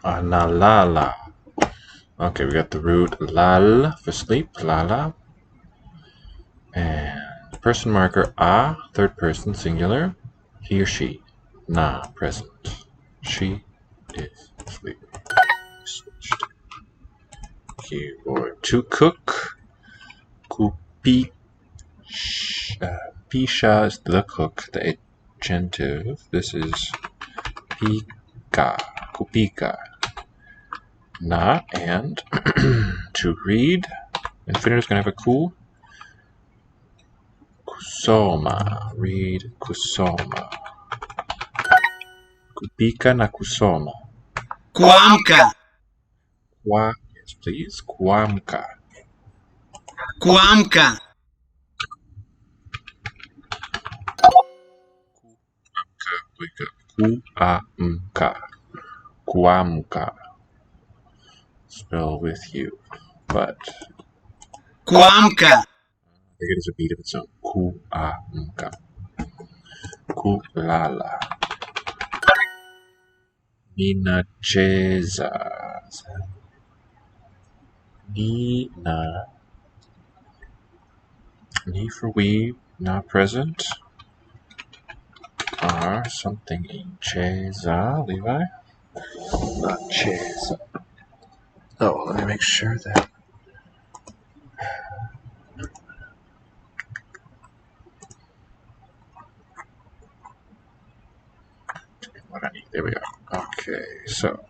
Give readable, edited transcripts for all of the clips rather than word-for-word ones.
Analala. Okay, we got the root lal for sleep, lala. And person marker third person singular. He or she, na, present. She is sleeping. Switched. Keyboard to cook. Kupi. Pisha is the cook, the adjective. This is pika. Kupika. Na and to read. Infinitive is going to have a ku. Kusoma. Read kusoma. Kupika na kusoma. Kuamka. Yes, please. Kuamka. Kuamka. Wake up. Kuamka. Kuamka. Spell with you. But Kuamka. I think it is a beat of its own. Kuamka. Kulala. Ninacheza. Nina. Ni for we, not present. Are something in cheza, Levi? Not cheza. Oh, let me make sure that. What I need. There we go. Okay, so.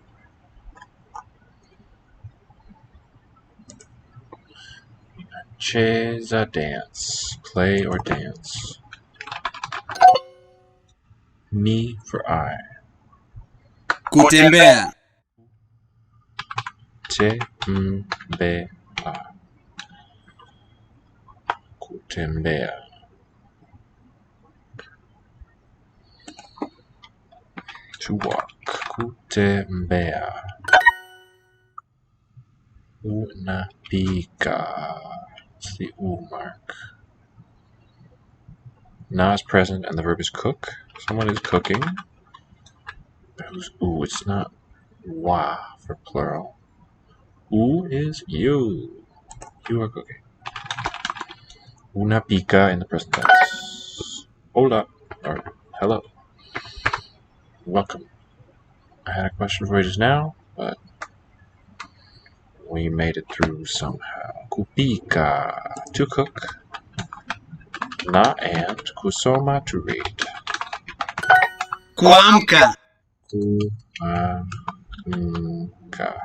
Cheza, dance. Play or dance. Ni for I. Kutembea. Tembea. Kutembea. To walk. Kutembea. Unapika. It's the U mark. Na is present and the verb is cook. Someone is cooking. Who's ooh? It's not wa for plural. U is you. You are cooking. Unapika in the present tense. Hola. Or hello. Welcome. I had a question for you just now, but we made it through somehow. Kupika, to cook. Na and kusoma, to read. Kuamka. Kuamka.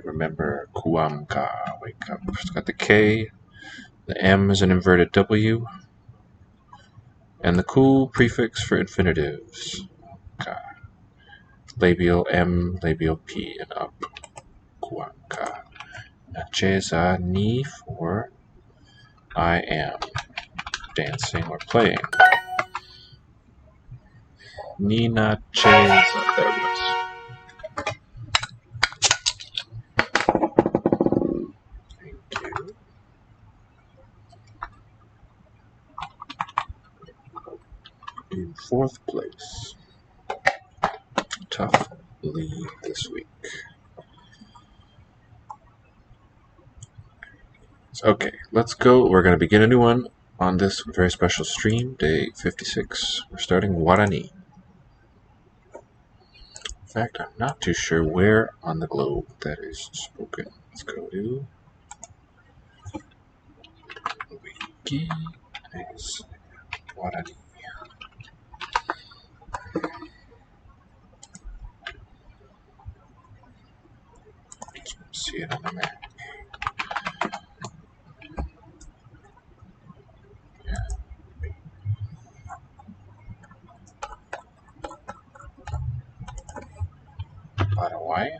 Remember kuamka, wake up. It's got the K, the M is an inverted W, and the ku prefix for infinitives. Labial M, labial P, and up. Kuamka. Nacheza ni for I am. Dancing or playing. Nina cheza. There it goes. Thank you. In fourth place. Tough lead this week. Okay, let's go. We're going to begin a new one on this very special stream, day 56. We're starting Guarani. In fact, I'm not too sure where on the globe that is spoken. Let's go to Wiki. It's Guarani. See it on the map. Paraguay.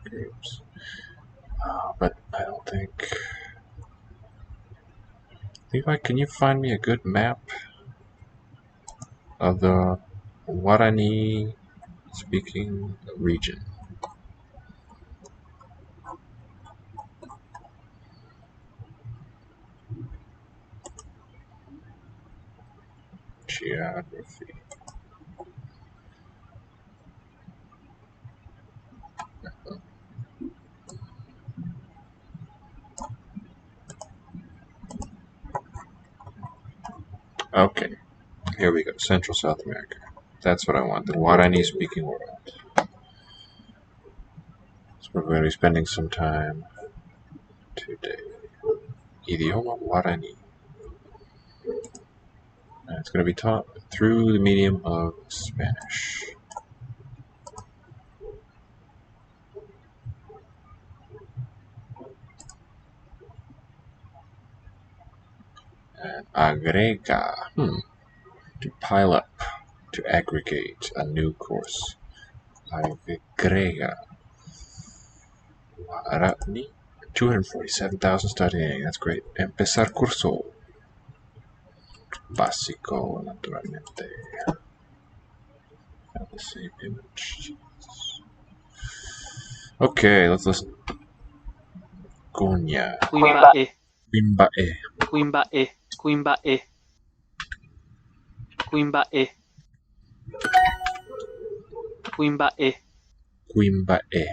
Groups. But I don't think. Levi, can you find me a good map of the Guarani speaking region? Geography. Okay, here we go. Central South America. That's what I want. The Guarani speaking world. So we're going to be spending some time today. Idioma Guarani. And it's going to be taught through the medium of Spanish. And agrega. To pile up. To aggregate a new course. Agrega. Guarani. 247,000 studying. That's great. Empezar curso. Básico, naturalmente. Have the same image. Okay, let's listen. Cuña. Quimbae, Quimbae. quimbae, quimbae, quimbae, quimbae, Quimbae.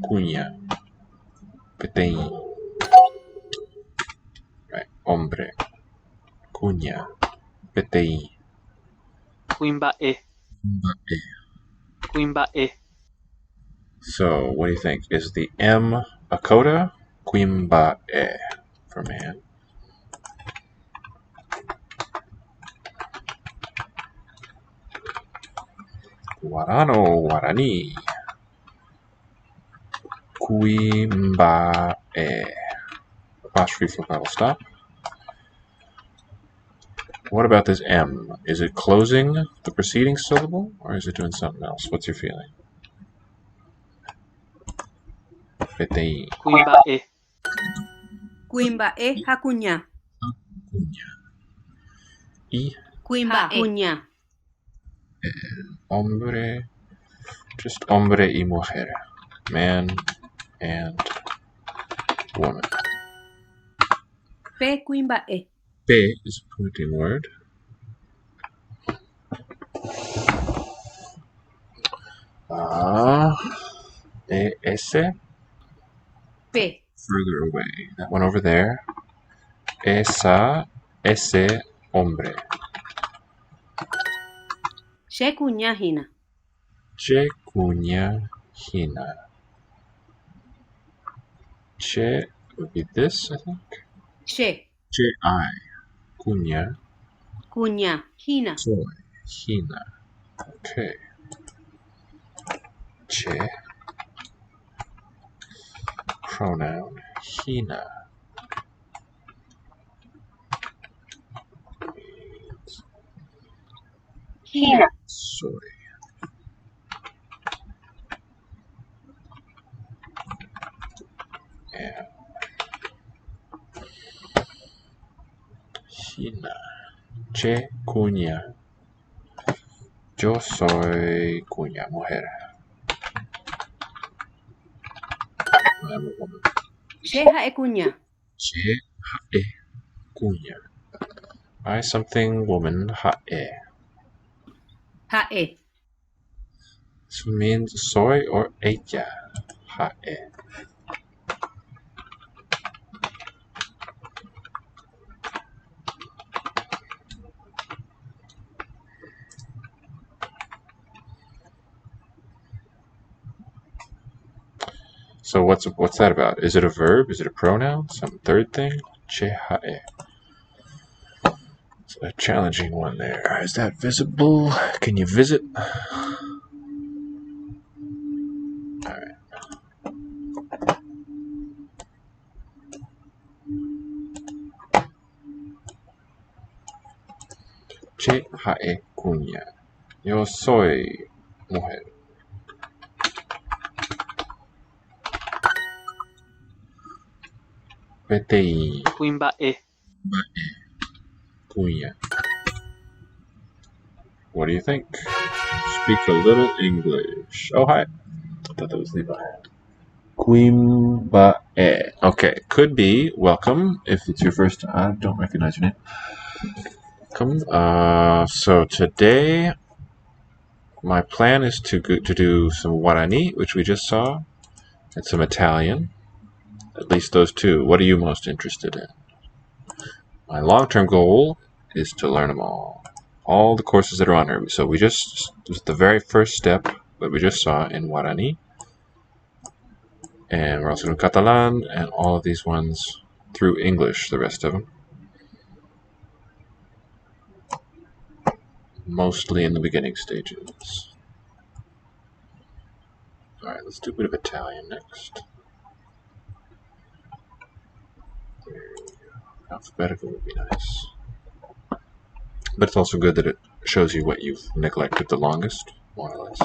Cuña. Petein. Right. Hombre. Cuña. Petein. quimbae, Quimbae. quimbae, So, what do you think? Is the M a coda? Quimbae for man. Guarano, Guarani. Quimbae. Apostrophe for battle stop. What about this M? Is it closing the preceding syllable, or is it doing something else? What's your feeling? Petein. quimbae, Quimbae hakuña. Cuña. Y Quimbae. hombre. Just hombre y mujer. Man and woman. Pe quimbae. Pe is a pointing word. Es Pe. further away. That one over there. Ese hombre. She cuña hina. Che cuña hina. Che would be this, I think. She. Che I. Cuña. Cuña hina. Soy. Hina. Okay. Che. Pronoun. Hina. Hina. Soy. And Hina. Che cuña. Yo soy cuña, mujer. I'm a woman. She hae cuña. Che hae cuña. I something woman hae. Hae. This means soy or ella. Hae. So what's that about? Is it a verb? Is it a pronoun? Some third thing? Che hae. It's a challenging one there. Is that visible? Can you visit? Alright. Che hae cuña. Yo soy mujer. Petei quimbae, cuña. What do you think? Speak a little English. Oh, hi. I thought that was Levi. Quimbae. Okay, could be welcome if it's your first time. I don't recognize your name. welcome. So today, my plan is to do some Guarani, which we just saw, and some Italian. At least those two. What are you most interested in? My long-term goal is to learn them all the courses that are on here. So this is the very first step that we just saw in Guarani, and we're also doing Catalan and all of these ones through English. The rest of them. Mostly in the beginning stages. Alright, let's do a bit of Italian next. Alphabetical would be nice. But it's also good that it shows you what you've neglected the longest, more or less.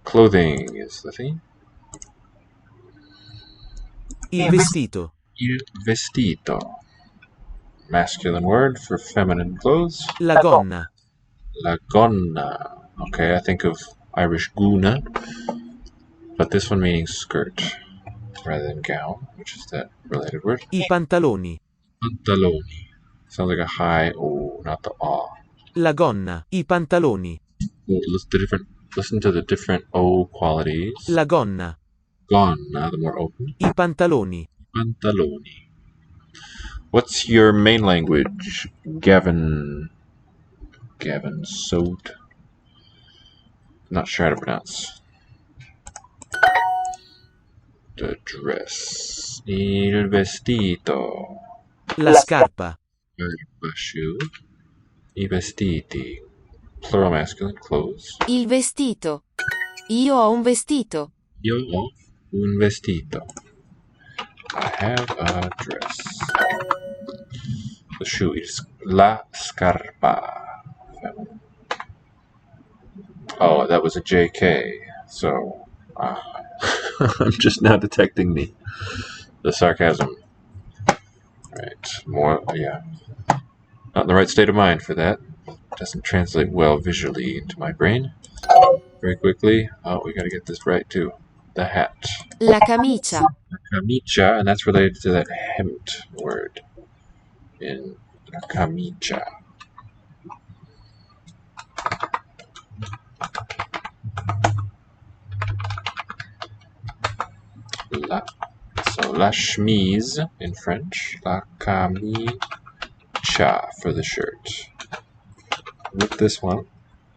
Clothing is the theme. Il vestito. Il vestito. Masculine word for feminine clothes. La gonna. La gonna. Okay, I think of Irish guna, but this one meaning skirt rather than gown, which is that related word. I pantaloni. Pantaloni. Sounds like a high O, not the ah. La gonna. I pantaloni. Listen to the different O qualities. La gonna. Gonna, the more open. I pantaloni. Pantaloni. What's your main language, Gavin? Gavin Soat. Not sure how to pronounce. The dress. Il vestito. La scarpa. Scarpa, shoe. I vestiti. Plural masculine, clothes. Il vestito. Io ho un vestito. Io ho un vestito. I have a dress. The shoe is la scarpa. Oh, that was a JK. So, I'm just now detecting the sarcasm. Right, more, yeah. Not in the right state of mind for that. Doesn't translate well visually into my brain. Very quickly. Oh, we gotta get this right too. The hat. La camicia. Camicia, and that's related to that hemd word in camicia. La chemise in French. La camicia for the shirt. With this one,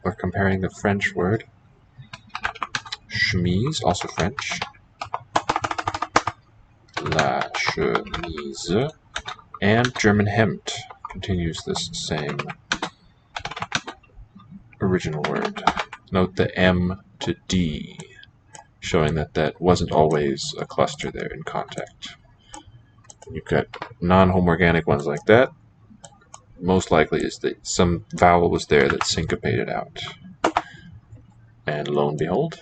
we're comparing the French word chemise, also French. La chemise. And German hemd continues this same original word. Note the M to D, showing that wasn't always a cluster there in contact. You've got non-home organic ones like that. Most likely is that some vowel was there that syncopated out. And lo and behold,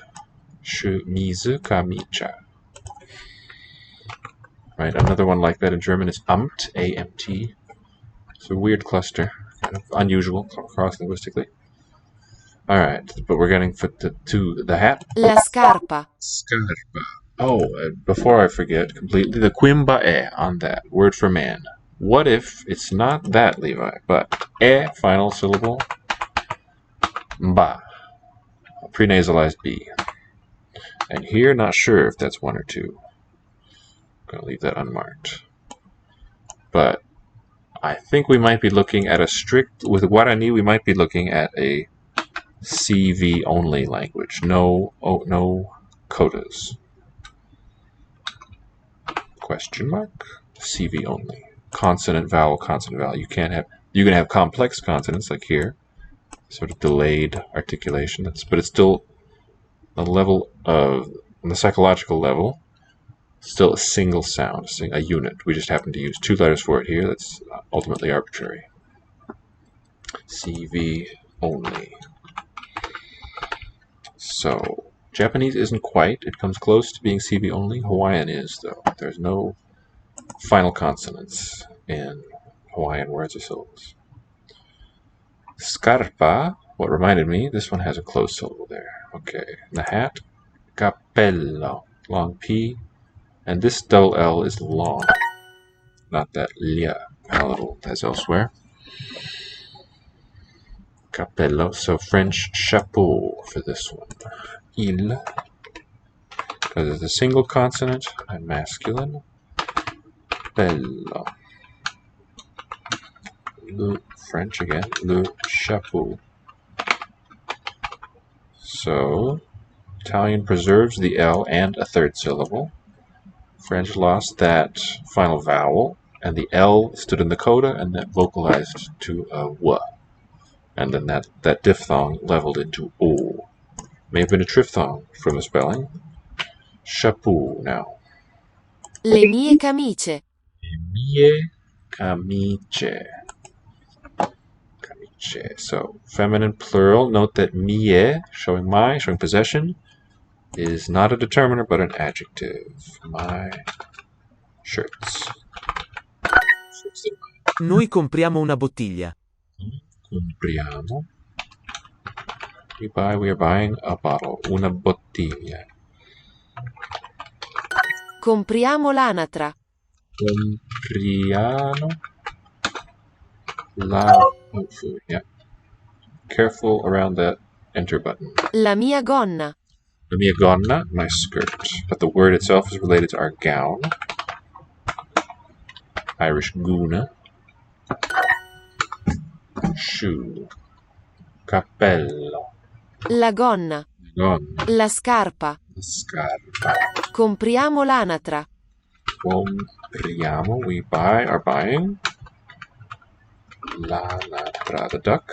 chemise, camicia. Right, another one like that in German is Amt, A-M-T. It's a weird cluster, kind of unusual cross-linguistically. Alright, but we're getting to the hat. La scarpa. Scarpa. Oh, before I forget completely, the quimba on that, word for man. What if it's not that, Levi, but final syllable, ba, prenasalized B. And here, not sure if that's one or two. I'm going to leave that unmarked. But I think we might be looking at with Guarani, we might be looking at a CV only language. No codas. Question mark? CV only. Consonant, vowel, consonant, vowel. You can have complex consonants like here, sort of delayed articulation. But it's still a level of, on the psychological level, still a single sound, a unit. We just happen to use two letters for it here. That's ultimately arbitrary. CV only. So, Japanese isn't quite. It comes close to being CV only. Hawaiian is, though. There's no final consonants in Hawaiian words or syllables. Scarpa, what reminded me, this one has a closed syllable there. Okay, the hat, cappello, long P, and this double L is long, not that lia palatable as elsewhere. Cappello. So French chapeau for this one. Il, because it's a single consonant and masculine. Bello. Le, French again. Le chapeau. So Italian preserves the L and a third syllable. French lost that final vowel, and the L stood in the coda, and that vocalized to a W. And then that diphthong leveled into O. May have been a triphthong from the spelling. Chapeau now. Le mie camicie. Mie camicie. Camicie. So feminine plural. Note that mie, showing my, showing possession, is not a determiner but an adjective. My shirts. Noi compriamo una bottiglia. Compriamo. We are buying a bottle. Una bottiglia. Compriamo l'anatra. Compriamo la... Oh, food, yeah. Careful around that enter button. La mia gonna. La mia gonna, my skirt. But the word itself is related to our gown. Irish guna. Shoe. Cappello. La gonna. Gonna. La scarpa. Scarpa. Compriamo l'anatra. Compriamo, we are buying. L'anatra, the duck.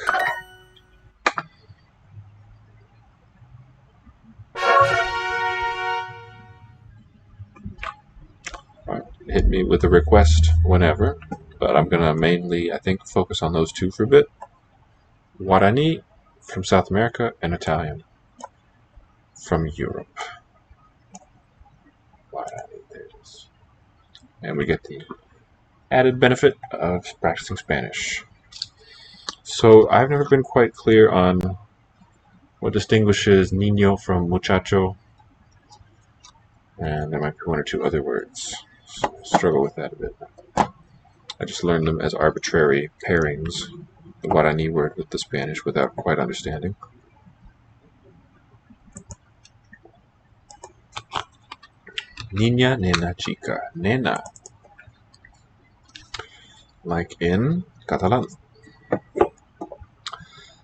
Hit me with a request whenever, but I'm gonna mainly, I think, focus on those two for a bit. Guarani from South America and Italian from Europe. Guarani, there it is. And we get the added benefit of practicing Spanish. So I've never been quite clear on what distinguishes niño from muchacho, and there might be one or two other words. So I struggle with that a bit. I just learned them as arbitrary pairings, the Guarani word with the Spanish, without quite understanding. Niña, nena, chica, nena. Like in Catalan.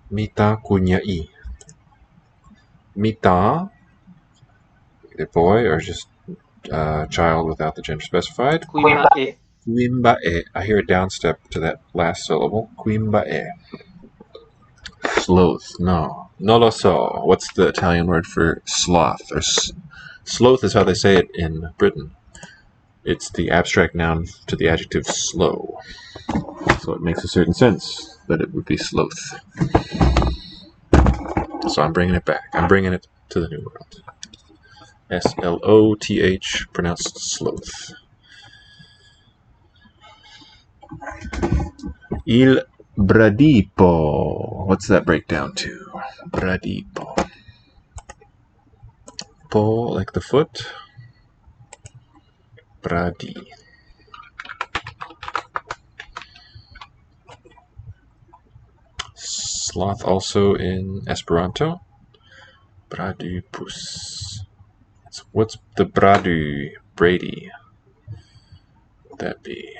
Mita cuñai. Mita, either boy or just child without the gender specified. Quimbae. Quimbae. I hear a downstep to that last syllable. Quimbae. Sloth. No. Non lo so. What's the Italian word for sloth? Or sloth is how they say it in Britain. It's the abstract noun to the adjective slow. So it makes a certain sense that it would be sloth. So I'm bringing it back. I'm bringing it to the New World. S-L-O-T-H, pronounced sloth. Il bradipo. What's that break down to? Bradipo. Po, like the foot. Bradi. Sloth also in Esperanto. Bradipus. What's the Bradu? Brady. What would that be?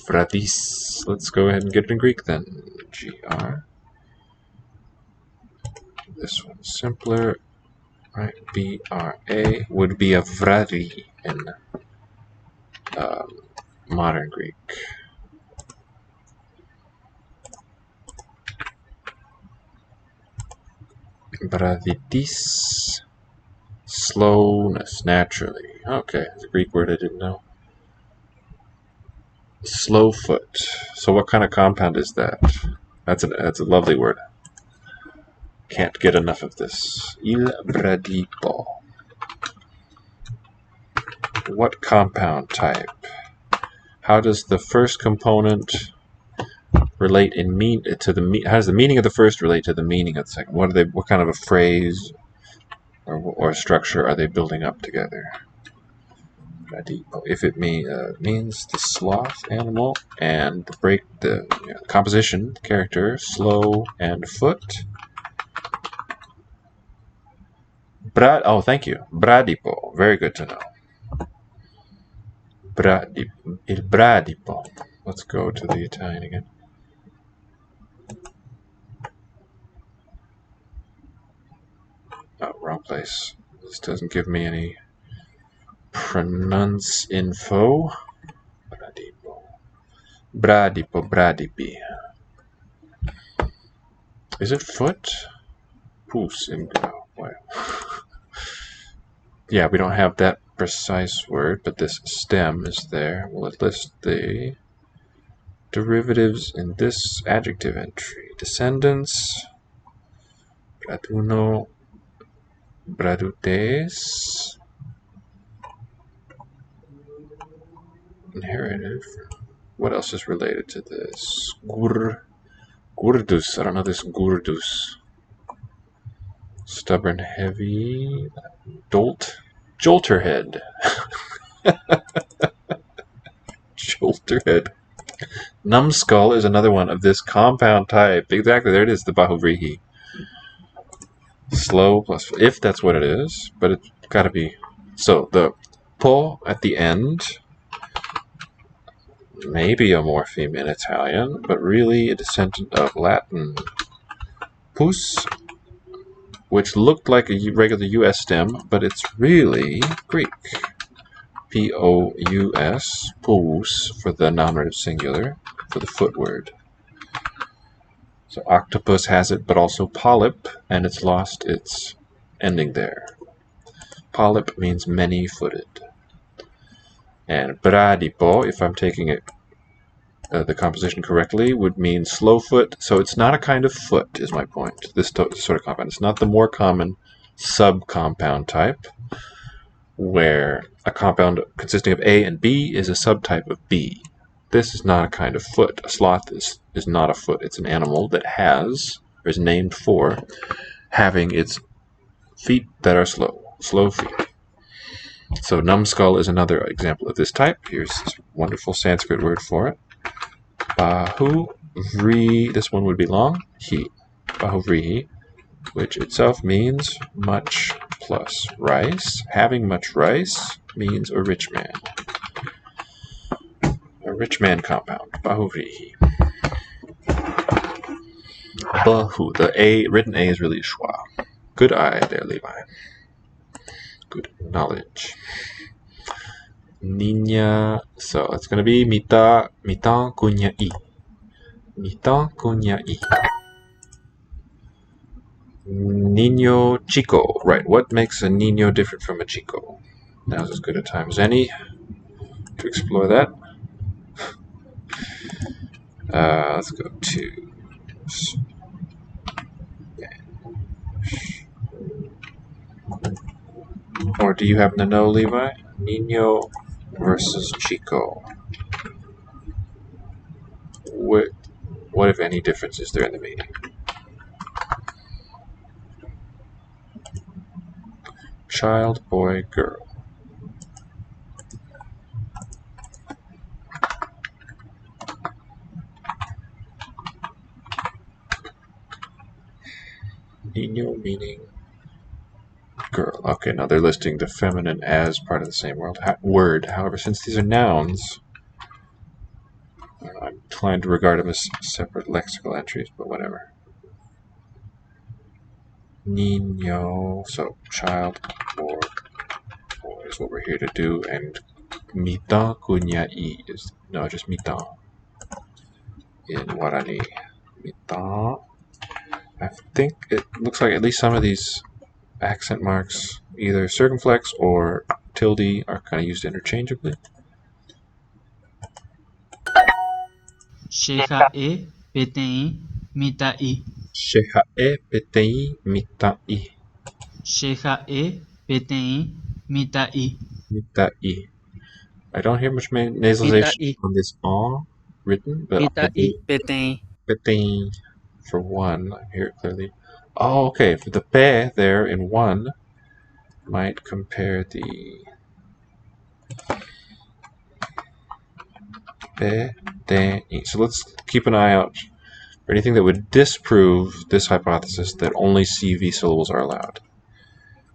Vradis. Let's go ahead and get it in Greek then. G-R. This one's simpler. Right, B-R-A would be a vradi in modern Greek. Braditis, slowness, naturally. Okay, it's a Greek word I didn't know. Slow foot. So what kind of compound is that? That's a lovely word. Can't get enough of this. Il bradipo. What compound type? How does the first component relate in how does the meaning of the first relate to the meaning of the second? What kind of a phrase or structure are they building up together? Bradipo. If it means the sloth animal, and the composition character slow and foot. Oh, thank you. Bradipo. Very good to know. Il bradipo. Let's go to the Italian again. Oh, wrong place. This doesn't give me any pronounce info. Bradipo. Bradipi. Is it foot? Pus in wow. Yeah, we don't have that precise word, but this stem is there. Will it list the derivatives in this adjective entry? Descendants, braduno, bradutes, inherited. What else is related to this? Gurdus. I don't know this gurdus. Stubborn, heavy, jolterhead. Jolterhead. Numbskull is another one of this compound type. Exactly, there it is, the bahuvrihi. Slow plus, if that's what it is, but it's gotta be. So the po at the end, maybe a morpheme in Italian, but really a descendant of Latin. Pus, which looked like a regular US stem, but it's really Greek. P-O-U-S, pous, for the nominative singular, for the foot word. So octopus has it, but also polyp, and it's lost its ending there. Polyp means many-footed. And bradipo, if I'm taking it the composition correctly, would mean slow foot. So it's not a kind of foot, is my point. This sort of compound. It's not the more common sub-compound type, where a compound consisting of A and B is a subtype of B. This is not a kind of foot. A sloth is not a foot. It's an animal that has, or is named for, having its feet that are slow feet. So numbskull is another example of this type. Here's this wonderful Sanskrit word for it. Bahuvri, this one would be long, he. Bahuvrihi, which itself means much plus rice. Having much rice means a rich man. A rich man compound. Bahuvrihi. Bahu. The A, written A is really schwa. Good eye there, Levi. Good knowledge. Niña. So it's going to be mita kunya I. Mita kunya I. Niño chico. Right. What makes a niño different from a chico? Now's as good a time as any to explore that. Let's go to or do you happen to know, Levi? Niño versus chico. What if any difference is there in the meaning? Child, boy, girl. Niño meaning girl. Okay, now they're listing the feminine as part of the same word. However, since these are nouns, I'm inclined to regard them as separate lexical entries, but whatever. Niño, so child or boy is what we're here to do, and mita kunya I is, no, just mita in Guarani. Mita. I think it looks like at least some of these accent marks, either circumflex or tilde, are kind of used interchangeably. Sheha e petei mitai. Sheha e petei mitai. Sheha e petei mitai. Mitai. I don't hear much nasalization Mitai. on this "a" written, but Mitai petei. petei for one. I hear it clearly. Oh, okay. For the pe there in one, might compare the PTI. So let's keep an eye out for anything that would disprove this hypothesis that only CV syllables are allowed.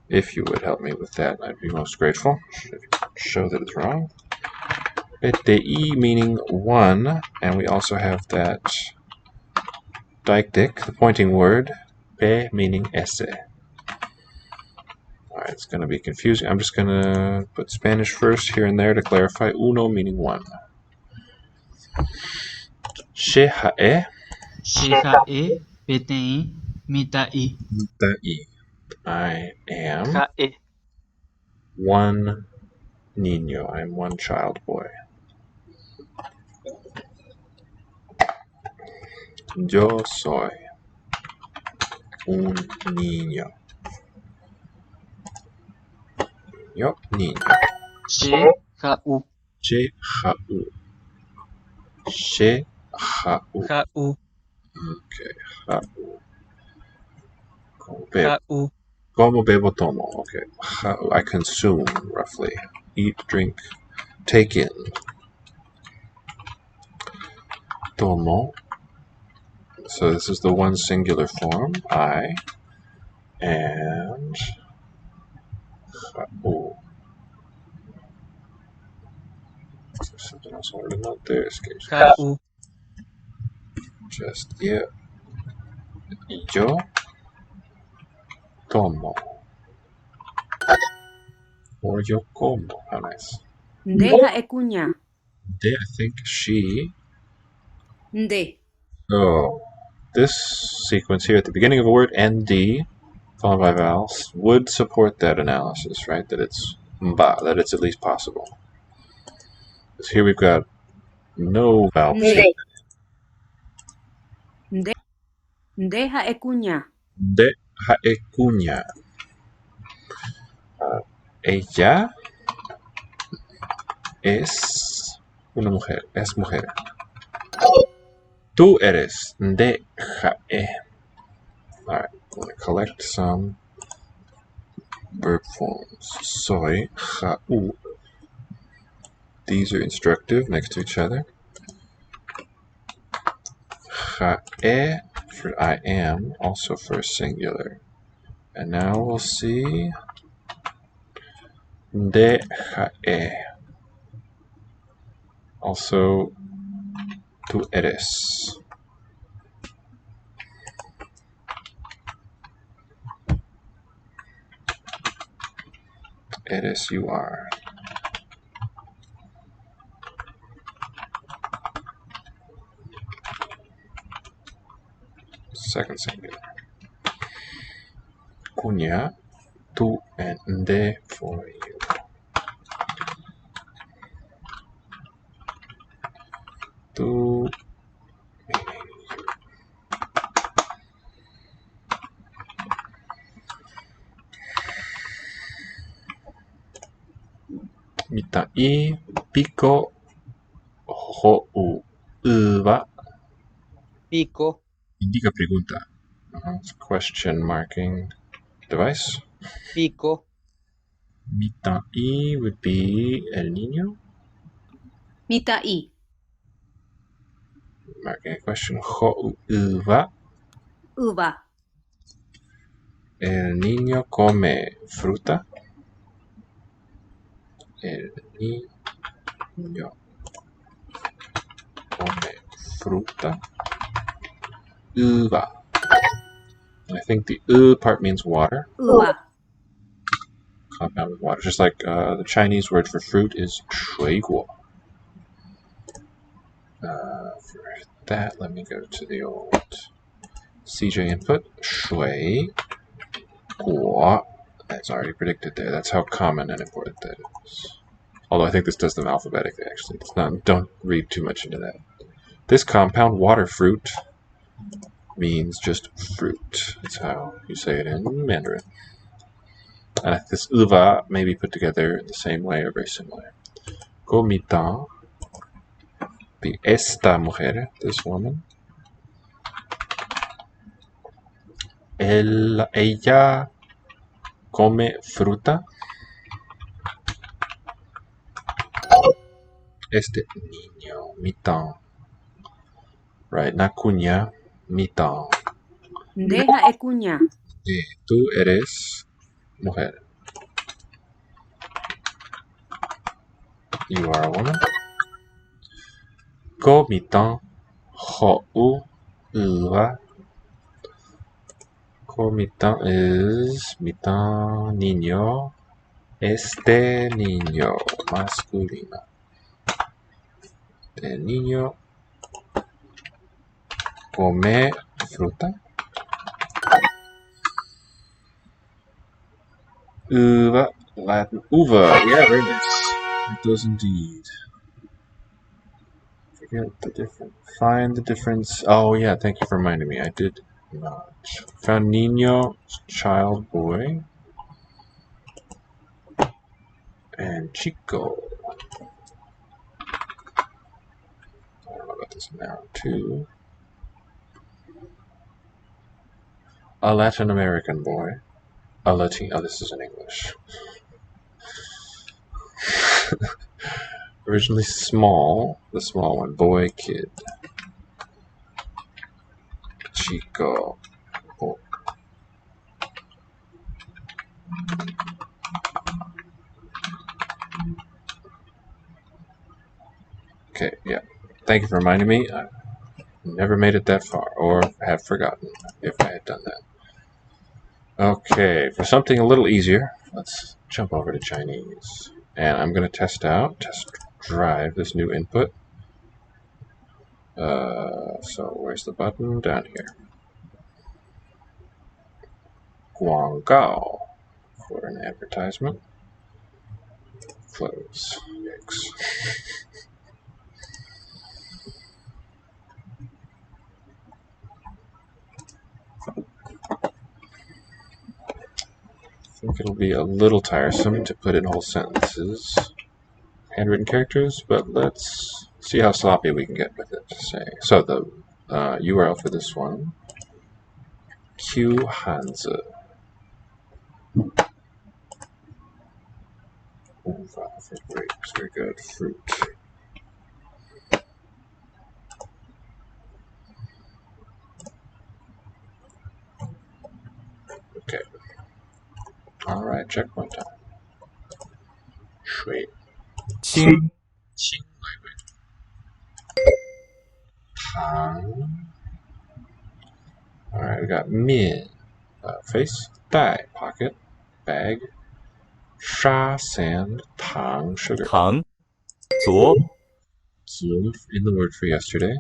If you would help me with that, I'd be most grateful. Show that it's wrong. PTI meaning one, and we also have that deictic, the pointing word, P meaning ese. Alright, it's going to be confusing. I'm just going to put Spanish first here and there to clarify. Uno meaning one. Shehae. Shehae Betein Mitai. I am Ja'e. one niño. I am one child boy. Yo soy un niño. Yo, niño. Ja'u. Sheha'u. Sheha'u. Ja'u. Okay, ha'u. Como bebo. Ja'u. Como bebo tomo. Okay, ha'u. I consume, roughly. Eat, drink, take in. Tomo. So this is the one singular form. I. And ha'u. There's something else I wanted to note there. Escapes. Ja'u. Just, yeah. Yo tomo. Or yo como. How nice. Deja ekunya. They, I think she. Nde. So, this sequence here at the beginning of a word, ND, followed by vowels, would support that analysis, right? That it's mba, that it's at least possible. Because here we've got no vowel. Nde. Nde. Deja ekunya. De haekuña. Ella es una mujer, es mujer. Tú eres de jae. Alright, I'm going to collect some verb forms. Soy jau. These are instructive next to each other. Jae for I am, also for a singular. And now we'll see de jae. Also, tú eres. Eres, you are. Second singular. Cuña, tú and de for you. Tú meaning you. Mitai, pico, hou, uva. Pico. Indica pregunta. It's question marking device. Pico. Mitai would be el niño. Mitai. Marking a question. Hou, uva. Uva. El niño come fruta. El niño come fruta. Uva. And I think the part means water. Uva. Compound with water. Just like the Chinese word for fruit is 水果. For that, let me go to the old CJ input. 水果. That's already predicted there. That's how common and important that is. Although I think this does them alphabetically, actually. It's not, don't read too much into that. This compound, water fruit, means just fruit. That's how you say it in Mandarin. And this uva may be put together in the same way or very similar. Comita, the esta mujer, this woman. Ella come fruta. este niño, mitad. Right, not cuña, mitad. Deja e cuña. Tú eres mujer. You are a woman. Ko mitad, ho u, uva. Ko mitad is mitad niño. Este niño, masculino. Este niño come fruta. Uva, Latin. Uva. Yeah, very nice. It does indeed. Forget the difference. Find the difference. Oh, yeah, thank you for reminding me. I did not. Found niño, child, boy. And chico. I don't know about this now, too. A Latin American boy. A Latino. Oh, this is in English. Originally small, the small one, boy, kid. Chico. Oh. Okay, yeah. Thank you for reminding me. I never made it that far, or have forgotten if I had done that. Okay, for something a little easier, let's jump over to Chinese. And I'm going to test drive this new input. So where's the button? Down here. 广告 for an advertisement. Close. Yikes. I think it'll be a little tiresome to put in whole sentences, handwritten characters, but let's see how sloppy we can get with it. Say so. The URL for this one: Q Hanzi. For grapes, very good. Fruit. Okay. All right. Check one time. 水清清 糖. All right. We got 面 face, 袋 pocket, bag, 沙 sand, 糖 sugar. 糖昨 In the word for yesterday,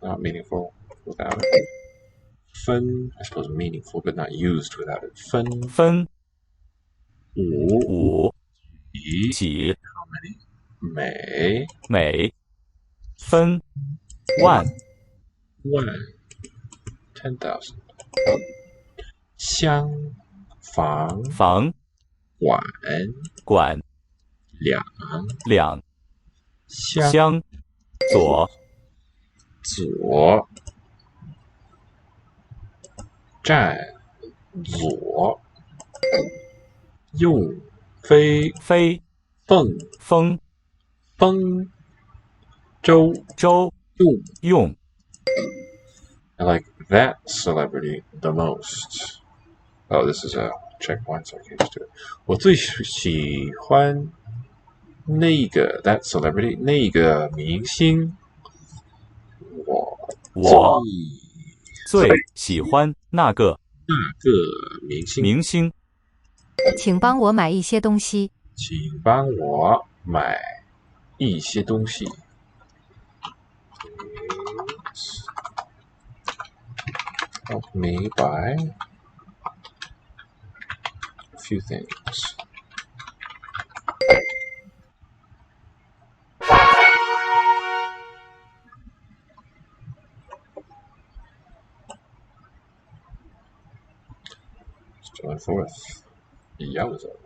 not meaningful without it. Fun, I suppose meaningful, but not used without it. Fun, 分五五几 几 how many? 美每分万万 10,000. 厢房房管管两两厢乡左左站左用飞飞凤风崩周周用 用 I like that celebrity the most. Oh, this is a checkpoint, so I can't just do it. 我最喜欢那个 that celebrity 那个明星。我我最喜欢那个那个明星，明星，请帮我买一些东西。请帮我买一些东西。Help me buy a few things. Still in fourth. Yowza.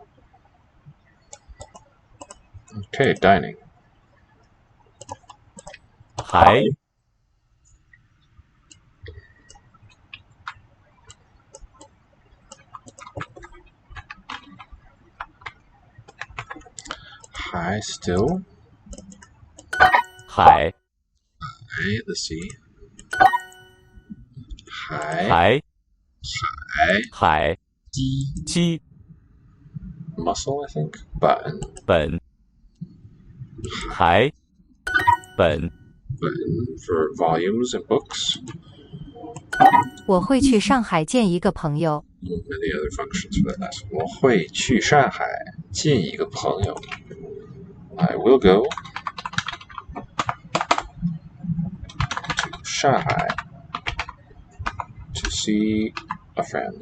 Okay, dining. 还 still 海 the sea. 海海海海鸡鸡 muscle I think. 本本海本 for volumes and books. 我会去上海见一个朋友。 Many other functions for that lesson. 我会去上海见一个朋友。I will go to Shanghai to see a friend.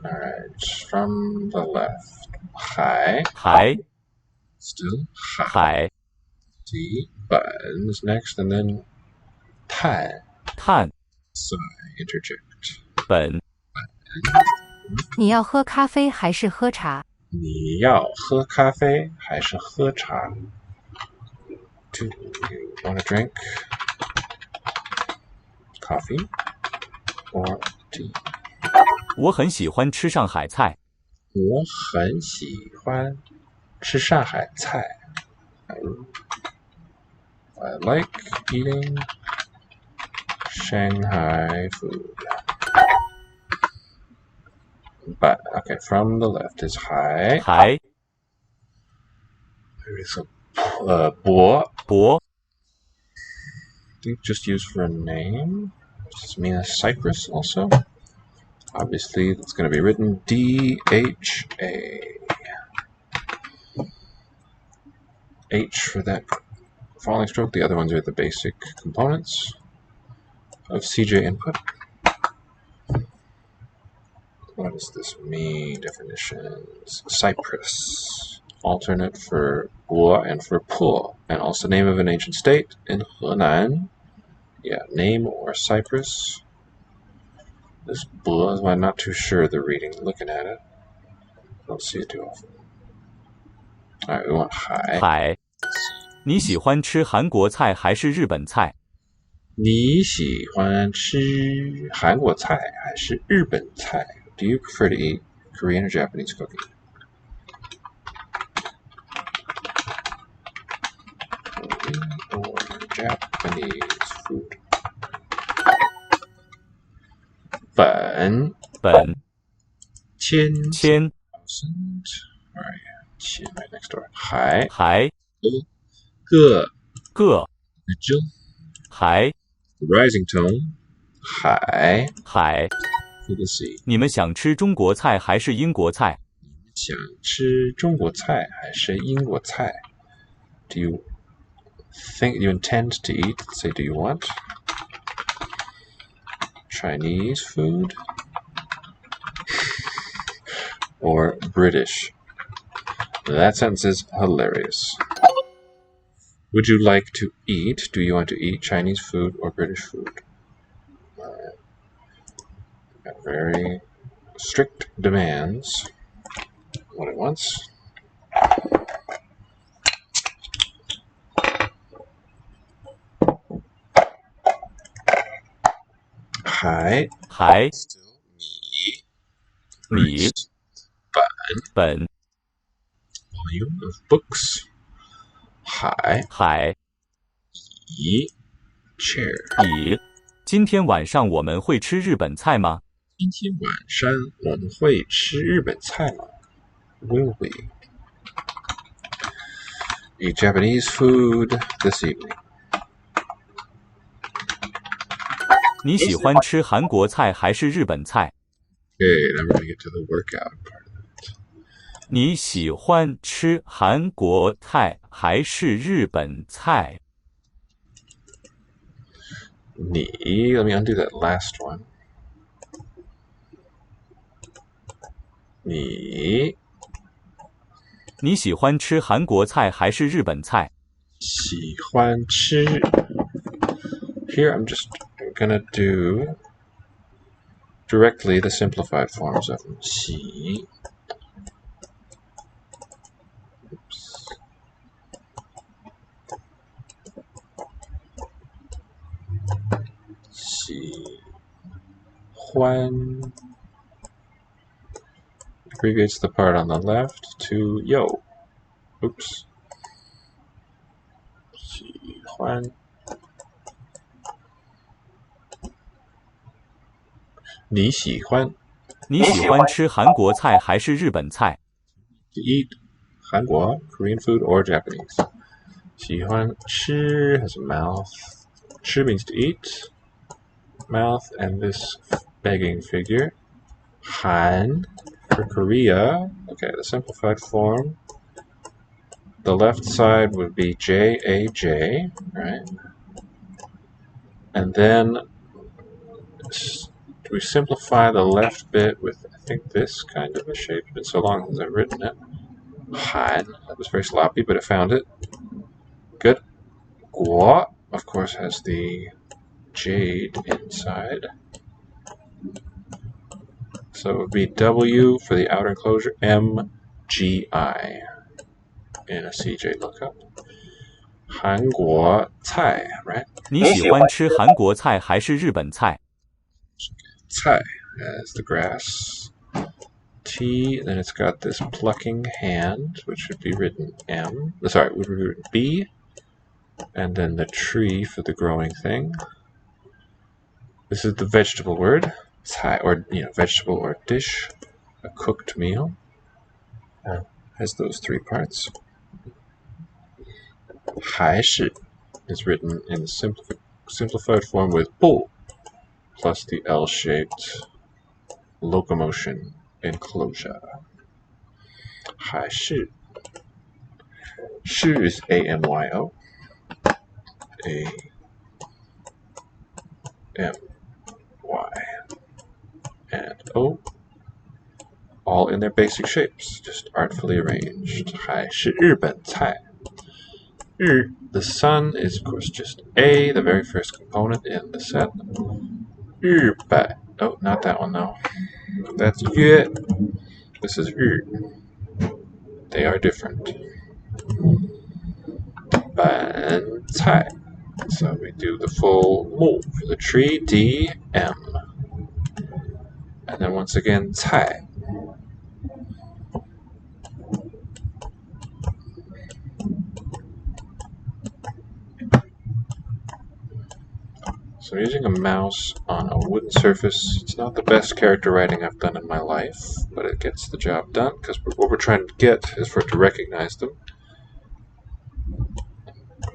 Alright, from the left. 海海 still 海 See, buttons next, and then 碳碳 interject. 本你要喝咖啡还是喝茶？你要喝咖啡还是喝茶 Do you want to drink coffee or tea? 我很喜欢吃上海菜。我很喜欢吃上海菜。I like eating Shanghai food. But, okay, from the left is 海。海 There is a 博。博 Just used for a name. Does this mean a cypress also? Obviously, it's going to be written DHA. H for that falling stroke. The other ones are the basic components of CJ input. What does this mean? Definitions. Cypress. Alternate for Guo and for Po. And also name of an ancient state in Henan. Yeah, name or Cypress. This Buo is why I'm not too sure the reading. Looking at it. Don't see it too often. Alright, we want 海。海你喜欢吃韩国菜还是日本菜？你喜欢吃韩国菜还是日本菜 Do you prefer to eat Korean or Japanese cooking? Korean or Japanese food? 本本千千 Alright, 千 right next door. 海海个个 Mitchell. 海 Rising tone. 海海 for the sea. 你们想吃中国菜还是英国菜？想吃中国菜还是英国菜 Do you intend to eat? Say, do you want Chinese food or British? That sentence is hilarious. Would you like to eat? Do you want to eat Chinese food or British food? Got very strict demands. What it wants. Hi. 海 Still 米米本 volume of books. 海海椅 chair. 乙今天晚上我们会吃日本菜吗？今天晚上我们会吃日本菜吗 Will we eat Japanese food this evening? 你喜欢吃韩国菜还是日本菜？ Okay, now we're going to get to the workout part of it. 你喜欢吃韩国菜还是日本菜？ Let me undo that last one. 你喜欢吃韩国菜还是日本菜？喜欢吃 Here I'm just gonna do directly the simplified forms of them. 喜 喜欢 abbreviates the part on the left to yo. Oops. 喜欢你喜欢你喜欢吃韩国菜还是日本菜？ to eat 韩国 Korean food or Japanese. 喜欢吃 has a mouth. 吃 means to eat. Mouth and this begging figure. Han for Korea. Okay, the simplified form. The left side would be J-A-J, right? And then we simplify the left bit with, I think, this kind of a shape. It's been so long since I've written it. Han. That was very sloppy, but it found it. Good. Guo, of course, has the jade inside. So it would be W for the outer enclosure, M-G-I in a CJ lookup. 韩国菜, right? 你喜欢吃韩国菜还是日本菜？ 菜 as the grass. T, then it's got this plucking hand, which should be written M. Sorry, would be written B. And then the tree for the growing thing. This is the vegetable word. Cai, or vegetable or dish, a cooked meal. Has those three parts. 还是 is written in the simplified form with 不 plus the L-shaped locomotion enclosure. 还是 Shi is A-M-Y-O. A-M-Y. And O. All in their basic shapes, just artfully arranged. 还是日本菜. The sun is, of course, just A, the very first component in the set. 日本. Oh, not that one, though. That's 约. This is 日. They are different. 本菜. So we do the full mu for the tree, D, M. And then once again, 菜. So using a mouse on a wooden surface, it's not the best character writing I've done in my life, but it gets the job done, because what we're trying to get is for it to recognize them.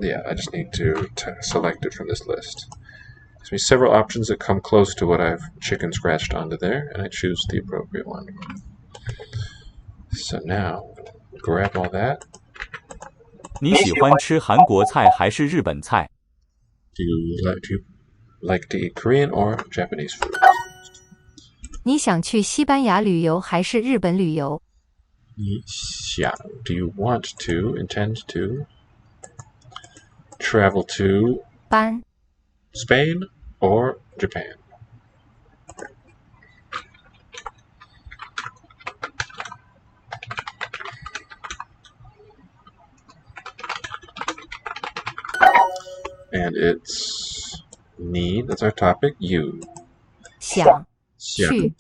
Yeah, I just need to select it from this list. There's several options that come close to what I've chicken scratched onto there, and I choose the appropriate one. So now, grab all that. 你喜欢吃韩国菜还是日本菜？ Do you like to eat Korean or Japanese food? 你想去西班牙旅游还是日本旅游？ Do you want to, intend to, travel to 班 Spain or Japan? And it's need, that's our topic, you. 想去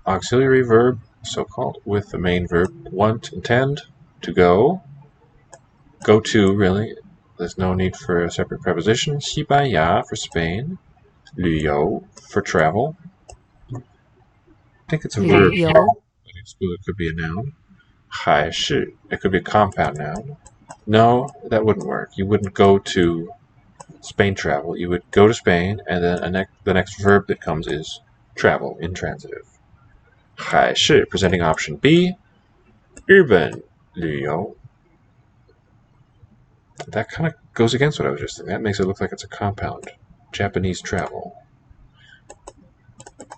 Auxiliary verb, so-called, with the main verb, want, intend, to go. Go to, really. There's no need for a separate preposition. 西班牙 for Spain. 旅游 for travel. I think it's a verb, 旅游 but it could be a noun. 还是 it could be a compound noun. No, that wouldn't work. You wouldn't go to Spain travel. You would go to Spain, and then the next verb that comes is travel, intransitive. 还是 presenting option B. 日本旅游. That kind of goes against what I was just saying. That makes it look like it's a compound. Japanese travel.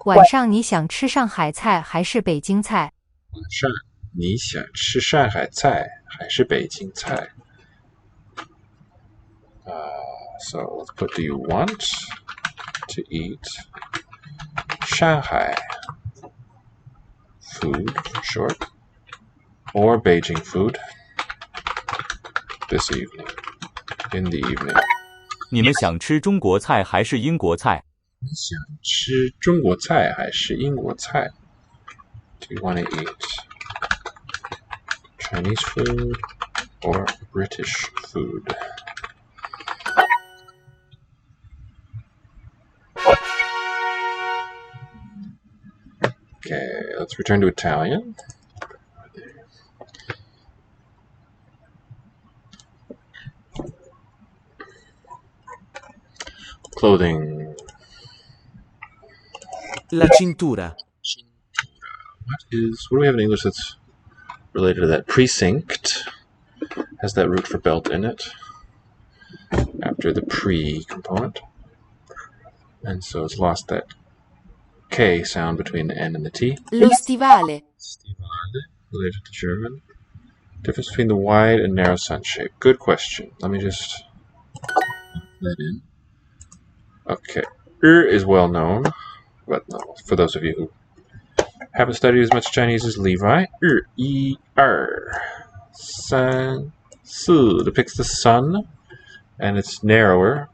晚上你想吃上海菜还是北京菜？晚上你想吃上海菜还是北京菜? So let's put, do you want to eat Shanghai food for short, or Beijing food this evening, in the evening? 你们想吃中国菜还是英国菜？你想吃中国菜还是英国菜? do you want to eat? Chinese food or British food? Okay, let's return to Italian. Clothing. La cintura. What do we have in English that's related to that? Precinct has that root for belt in it after the pre component. And so it's lost that K sound between the N and the T. Lo stivale. Stivale, related to German. Difference between the wide and narrow sun shape. Good question. Let me just put that in. Okay. Is well known, but no, for those of you who haven't studied as much Chinese as Levi. San, Su depicts the sun, and it's narrower.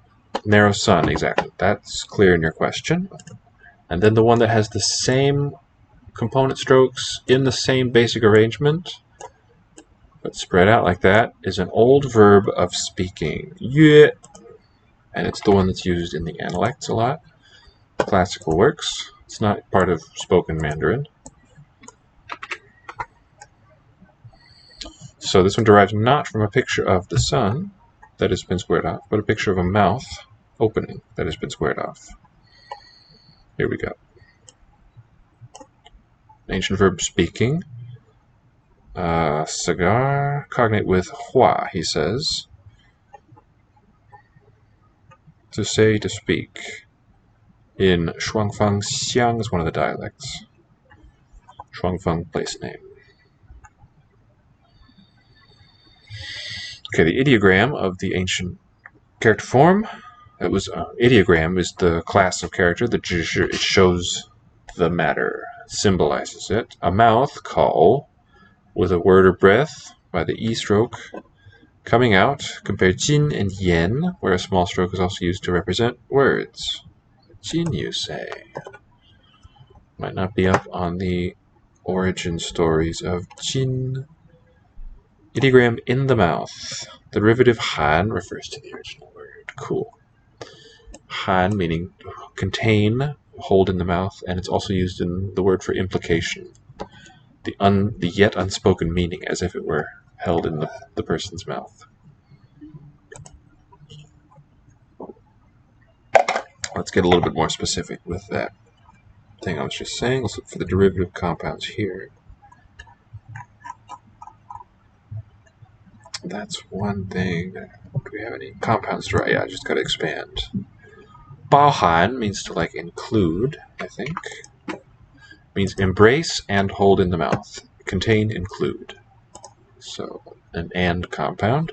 Narrow sun, exactly. That's clear in your question. And then the one that has the same component strokes in the same basic arrangement, but spread out like that, is an old verb of speaking. Yue. And it's the one that's used in the analects a lot. Classical works. It's not part of spoken Mandarin. So this one derives not from a picture of the sun that has been squared off, but a picture of a mouth opening that has been squared off. Here we go. Ancient verb speaking. Cigar, cognate with hua, he says. To say, to speak. In Shuangfang, Xiang is one of the dialects. Shuangfang, place name. Okay, the ideogram of the ancient character form. It was ideogram is the class of character. The zhizhi, it shows the matter, symbolizes it. A mouth, call, with a word or breath by the e stroke coming out. Compare jin and yen, where a small stroke is also used to represent words. Jin, you say. Might not be up on the origin stories of jin. Ideogram in the mouth. The derivative han refers to the original word. Cool. Han meaning contain, hold in the mouth, and it's also used in the word for implication. The yet unspoken meaning, as if it were held in the person's mouth. Let's get a little bit more specific with that thing I was just saying. Let's look for the derivative compounds here. That's one thing. Do we have any compounds to write? Yeah, I just gotta expand. 包含 means to like include, I think. Means embrace and hold in the mouth. Contain, include. So, an and compound.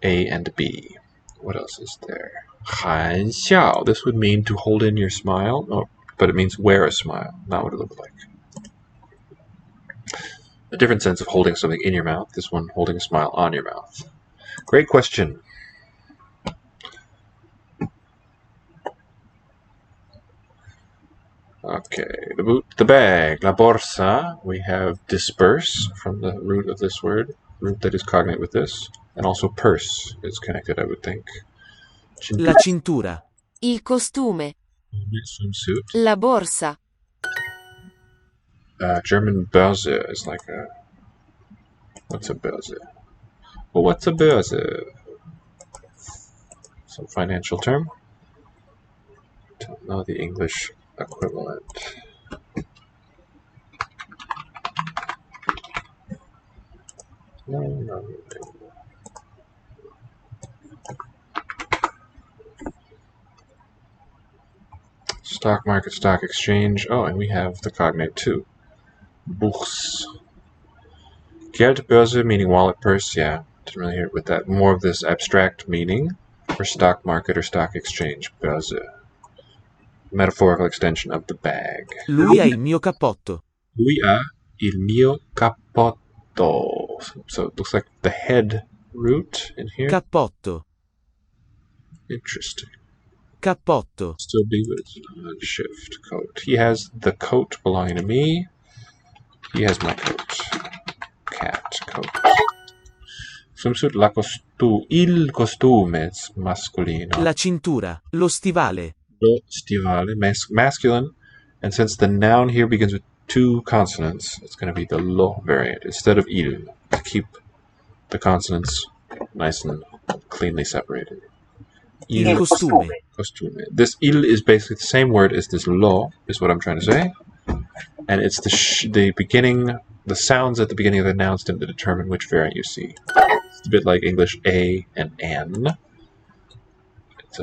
A and B. What else is there? 含笑. This would mean to hold in your smile. Oh, but it means wear a smile. Not what it looks like. A different sense of holding something in your mouth. This one holding a smile on your mouth. Great question. Okay, the bag, la borsa, we have disperse from the root of this word, root that is cognate with this, and also purse is connected, I would think. La cintura. Il costume. Swimsuit. La borsa. German Börse is like a... What's a Börse? Well, what's a Börse? Some financial term? Don't know the English equivalent. No. Stock market, stock exchange. Oh, and we have the cognate too. Buchs. Geldbörse meaning wallet, purse. Yeah, didn't really hear it with that. More of this abstract meaning for stock market or stock exchange. Börse. Metaphorical extension of the bag. Lui ha il mio cappotto. Lui ha il mio cappotto. So it looks like the head root in here. Cappotto. Interesting. cappotto, Still be, but it's not shift. Coat. He has the coat belonging to me. He has my coat. Cat coat. Swimsuit, il costume, it's masculino. la cintura, lo stivale, Lo stivale, masculine. And since the noun here begins with two consonants, it's going to be the lo variant instead of il, to keep the consonants nice and cleanly separated. il costume, Costume. This il is basically the same word as this lo, is what I'm trying to say. And it's the beginning, the sounds at the beginning of the nouns to determine which variant you see. It's a bit like English a and an. It's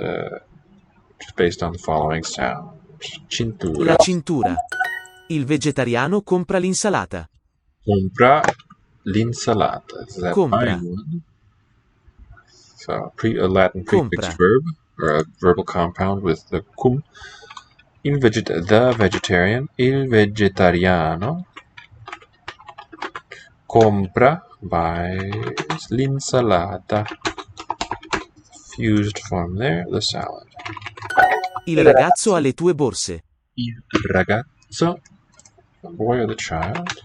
just based on the following sounds. Cintura. la cintura. Il vegetariano compra l'insalata. Compra l'insalata. Is that Compra. buying one? So a Latin prefix Compra. verb, or a verbal compound with the cum. The vegetarian, il vegetariano, compra, buys l'insalata. Fused form there, the salad. Il ragazzo ha le tue borse. Il ragazzo, the boy or the child.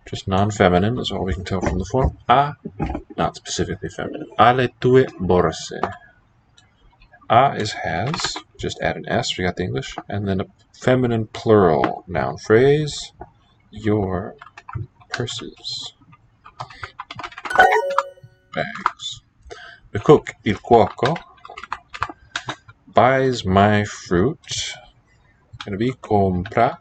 Just non-feminine is all we can tell from the form. Not specifically feminine. Ha le tue borse. Is has. Just add an S, we got the English. And then a feminine plural noun phrase. Your purses. Bags. The cook, il cuoco, buys my fruit. It's going to be compra.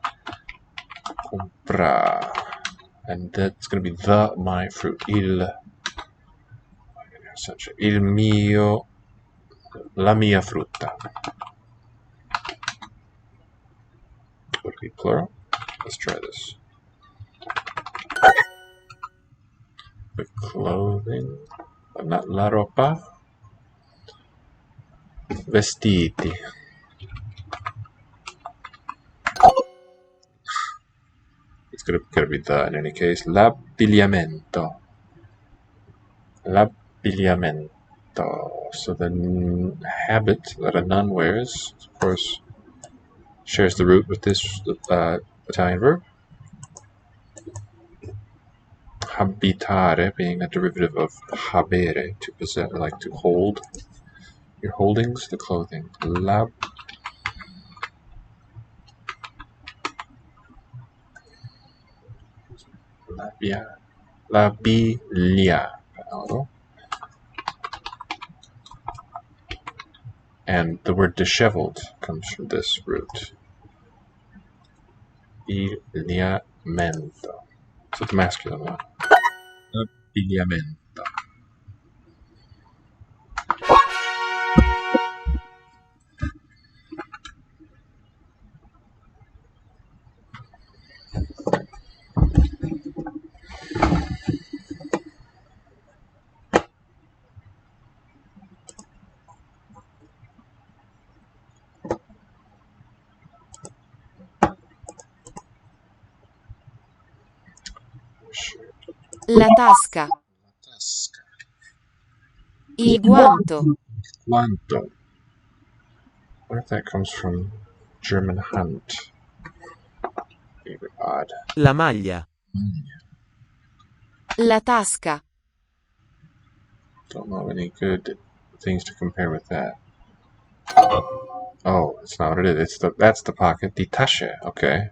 And that's going to be my fruit. Il mio, la mia frutta. Would it be plural? Let's try this. The clothing, not la ropa. Vestiti. It's gonna be the in any case. L'abbigliamento. L'abbigliamento. So the habit that a nun wears, of course, shares the root with this Italian verb. Habitare being a derivative of habere, to possess, like to hold. Your holdings, the clothing. Labiglia. And the word disheveled comes from this root. Il liamento. So the masculine one. Abbigliamento. La tasca. Tasca. Il guanto. Guanto. What if that comes from German Hand? Be odd. La maglia. La tasca. Don't know any good things to compare with that. Oh, it's not what it is. That's the pocket. Die Tasche. Okay.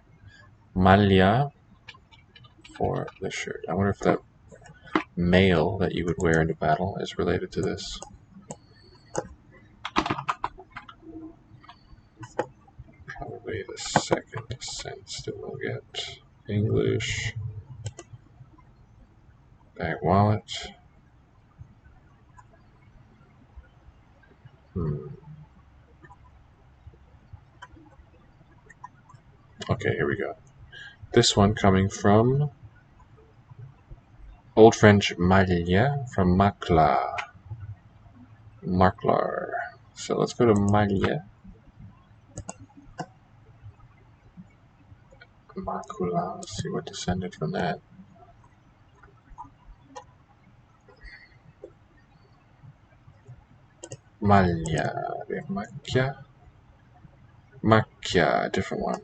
Maglia for the shirt. I wonder if that mail that you would wear into battle is related to this. Probably the second sense that we'll get. English. Bag wallet. Okay, here we go. This one coming from Old French maglia from makla. Maklar. So let's go to maglia. Macula. Let's see what descended from that. Maglia. We have macchia. Macchia, a different one.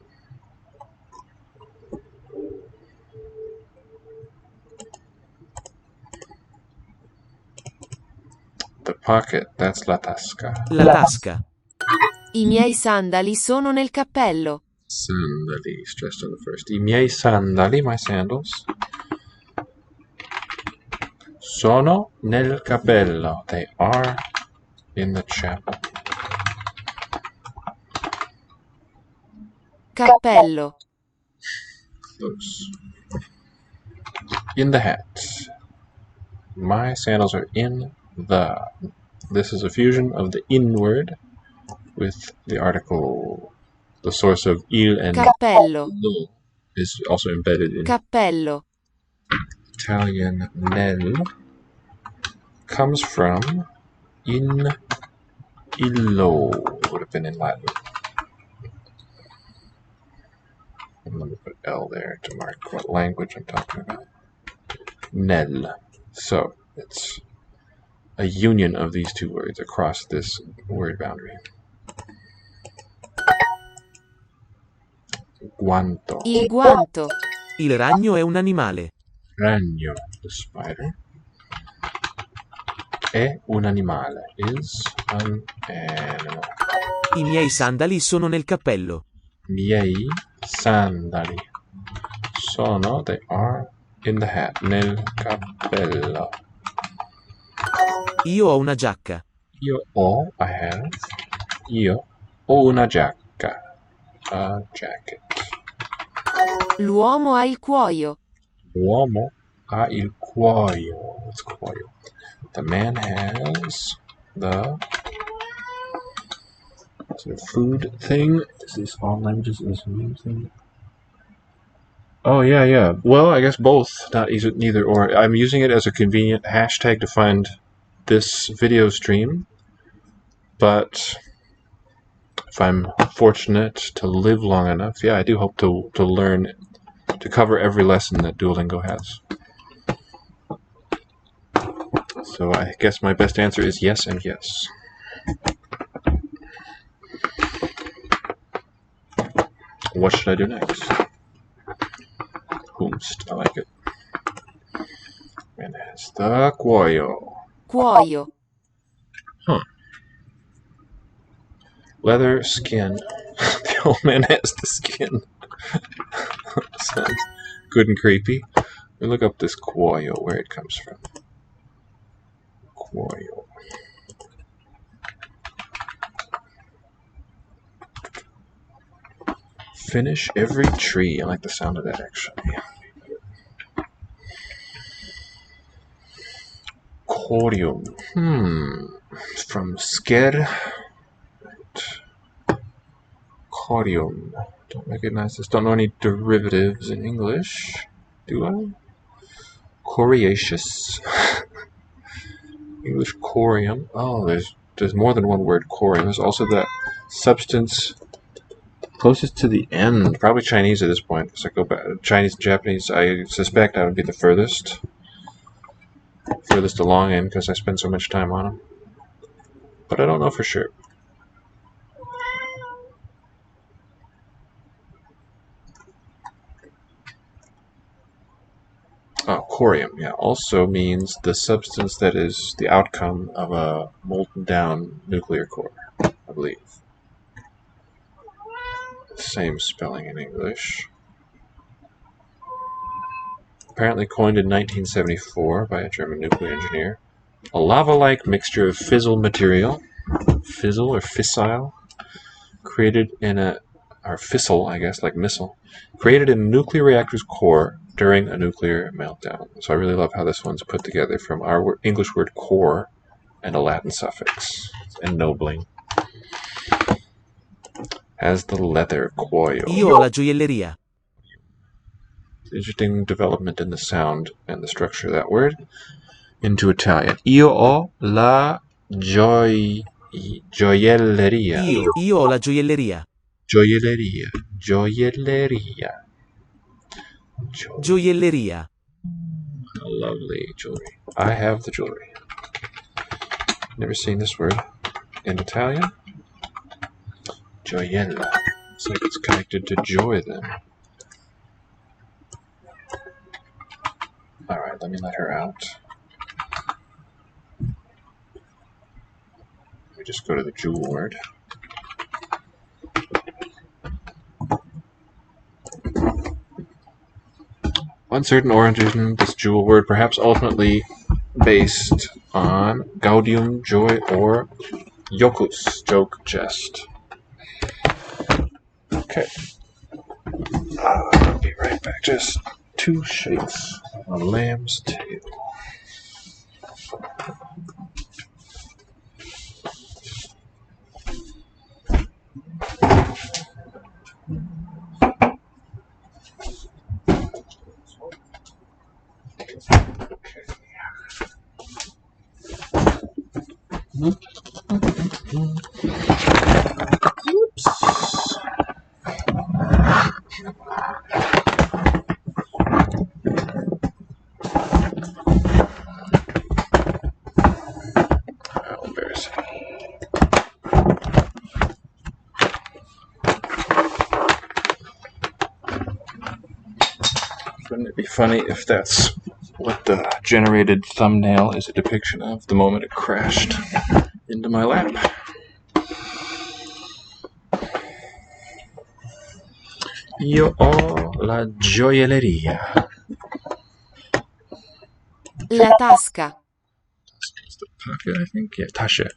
The pocket, that's la tasca. La tasca. I miei sandali sono nel cappello. Sandali, stressed on the first. I miei sandali, my sandals. Sono nel cappello. They are in the chapel. Cappello. Close. In the hat. My sandals are in the. This is a fusion of the in word with the article. The source of il and Cappello. lo is also embedded in Cappello. Italian nel. Comes from in illo. Would have been in Latin. And let me put L there to mark what language I'm talking about. Nel. So it's a union of these two words across this word boundary. Guanto. Il guanto. Il ragno è un animale. Ragno, the spider. È un animale. Is an animal. I miei sandali sono nel cappello. Miei sandali sono, they are, in the hat, nel cappello. Io ho una giacca. I have, io ho una giacca, a jacket. L'uomo ha il cuoio. L'uomo ha il cuoio. What's cuoio? The man has the sort of food thing. Is this all languages? Is this one thing? Oh, yeah. Well, I guess both. Not neither or. I'm using it as a convenient hashtag to find this video stream. But if I'm fortunate to live long enough, yeah, I do hope to learn, to cover every lesson that Duolingo has. So I guess my best answer is yes and yes. What should I do next? Whomst. I like it. And it's the cuoio. Cuoio. Huh. Leather, skin. The old man has the skin. Sounds good and creepy. Let me look up this cuoio, where it comes from. Cuoio. Finish every tree. I like the sound of that, actually. Corium. From sker. Corium. Don't recognize this. Don't know any derivatives in English. Do I? Coriaceous. English corium. Oh, there's more than one word corium. There's also that substance closest to the end. Probably Chinese at this point. So I go back. Chinese and Japanese, I suspect I would be the furthest along in because I spend so much time on them. But I don't know for sure. Oh, corium, yeah, also means the substance that is the outcome of a molten down nuclear core, I believe. Same spelling in English. Apparently coined in 1974 by a German nuclear engineer. A lava-like mixture of fissile material, fissile or fissile, created in or fissile, I guess, like missile, created in a nuclear reactor's core during a nuclear meltdown. So I really love how this one's put together from our English word core and a Latin suffix. It's ennobling. Has the leather cuoio. Io ho la gioielleria. Interesting development in the sound and the structure of that word into Italian. Io ho la gioielleria. Io ho la gioielleria. Gioielleria. Gioielleria. Lovely jewelry. I have the jewelry. Never seen this word. in Italian? Gioiella. Looks like it's connected to joy then. Alright, let me let her out. Let me just go to the jewel word. Uncertain origin, this jewel word perhaps ultimately based on gaudium, joy, or jocus, joke, jest. Okay. I'll be right back. Just 2 shakes of a lamb's tail. Oops. How embarrassing. Wouldn't it be funny if that's what the generated thumbnail is a depiction of the moment it crashed into my lap? Io ho la gioielleria. La tasca. It's the pocket, I think. Yeah, tasche.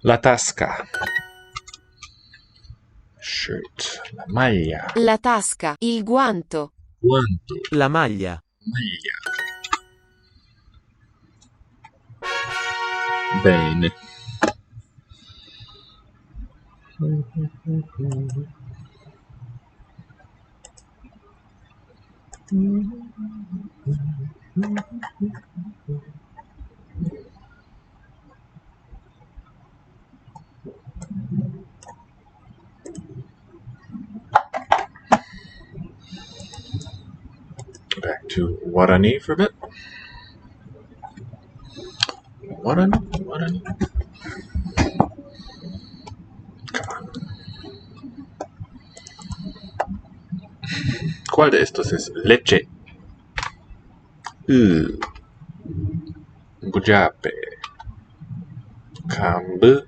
La tasca. Shirt. La maglia. La tasca. Il guanto. Guanto. La maglia. Maglia. Bene. Back to Guarani for a bit. Guarani. Come on. ¿Cuál de estos es leche? Bujape. Kambu.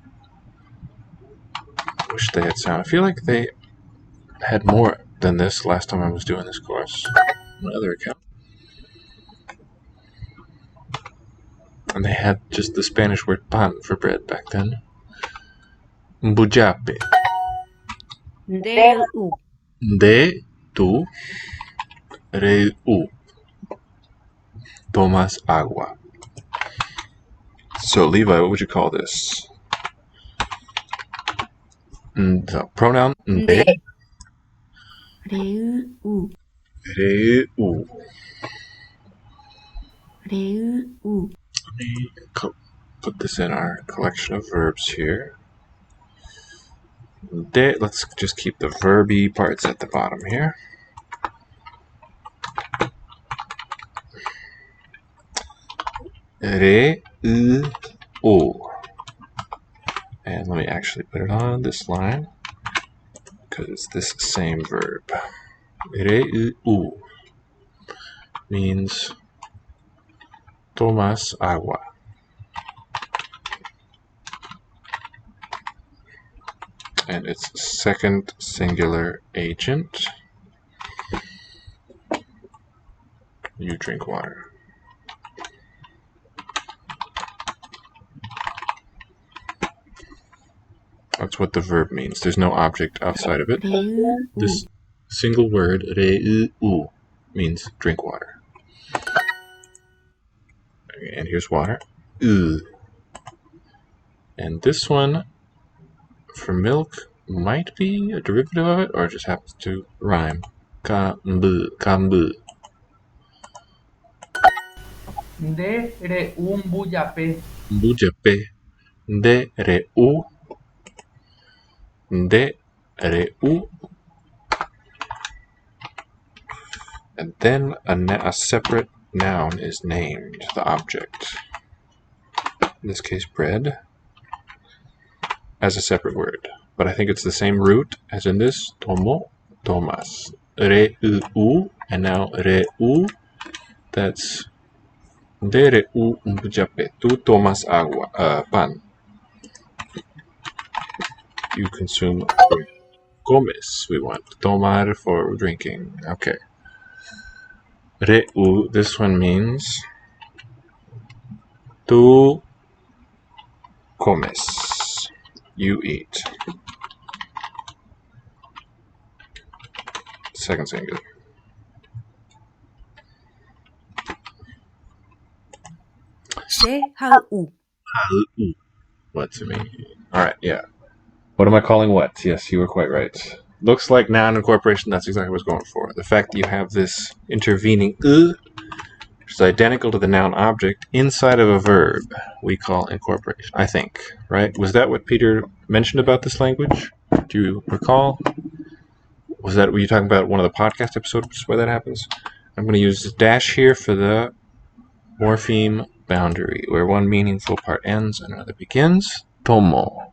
Wish they had sound. I feel like they had more than this last time I was doing this course. My other account. And they had just the Spanish word pan for bread back then. Bujape. DU. De tu reu. Tomas agua. So, Levi, what would you call this? The pronoun de RU. reu. RU. Let me put this in our collection of verbs here. De, let's just keep the verby parts at the bottom here. Reu. And let me actually put it on this line because it's this same verb. Reu means tomas agua. And its second singular agent. You drink water. That's what the verb means. There's no object outside of it. This single word, reu, means drink water. And here's water. And this one, for milk, might be a derivative of it, or it just happens to rhyme. Kambu. De re un buyape. Bujape. De reu. De reu. And then a separate noun is named, the object. In this case, bread. as a separate word. But I think it's the same root as in this. Tomo, tomas. Re-u, and now re-u. That's de re-u un bujape. Tu tomas agua, pan. You consume. Comes, we want. Tomar for drinking. Okay. Re-u, this one means tu comes. You eat. Second singular. Se hau. What to me? Alright, yeah. What am I calling what? Yes, you were quite right. Looks like noun incorporation, that's exactly what I was going for. The fact that you have this intervening which is identical to the noun object inside of a verb, we call incorporation, I think. Right? Was that what Peter mentioned about this language? Do you recall? Was that what you talking about one of the podcast episodes where that happens? I'm going to use this dash here for the morpheme boundary, where one meaningful part ends and another begins. Tomo.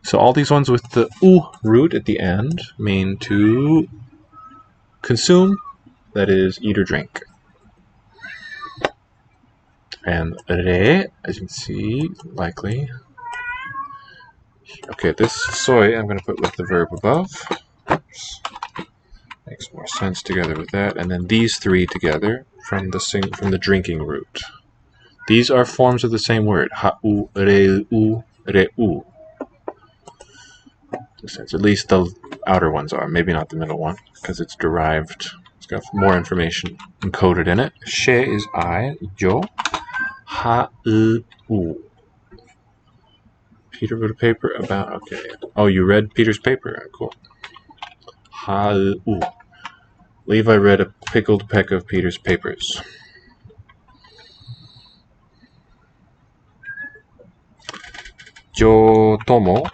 So all these ones with the u root at the end mean to consume, that is, eat or drink. And re, as you can see, likely. Okay, this soy I'm going to put with the verb above. Oops. Makes more sense together with that. And then these three together from the drinking root. These are forms of the same word. Ha-u, re-u, re-u. At least the outer ones are. Maybe not the middle one, because it's derived. It's got more information encoded in it. She is I, yo. Ha-u. Peter wrote a paper about, okay. Oh, you read Peter's paper. Cool. Ha-u. Levi read a pickled peck of Peter's papers. Yo tomo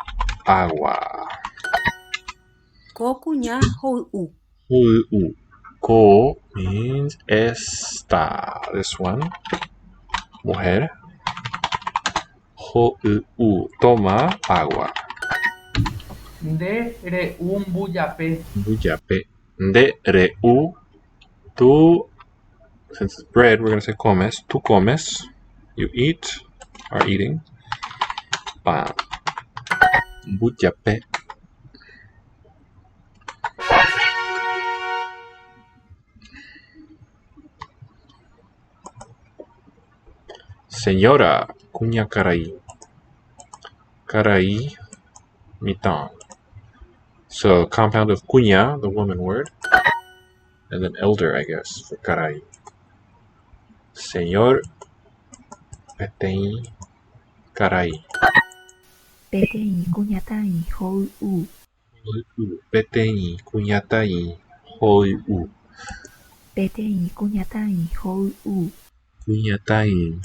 agua. Ko kunya hou. Hou. Ko means esta. This one. Mujer. Hou. Toma agua. De re un buyape. Buyape. De re-u. Tu. Since it's bread, we're going to say comes. Tu comes. You eat. Are eating. Pan. Buyape. Señora, cuña caray. Caray, mitan. So, compound of cuña, the woman word, and then elder, I guess, for caray. Señor, petei, caray. Petei kunyatai hou u. Petei, cuñatai, hoi u. Petei kunyatai hou u. Cuñatai.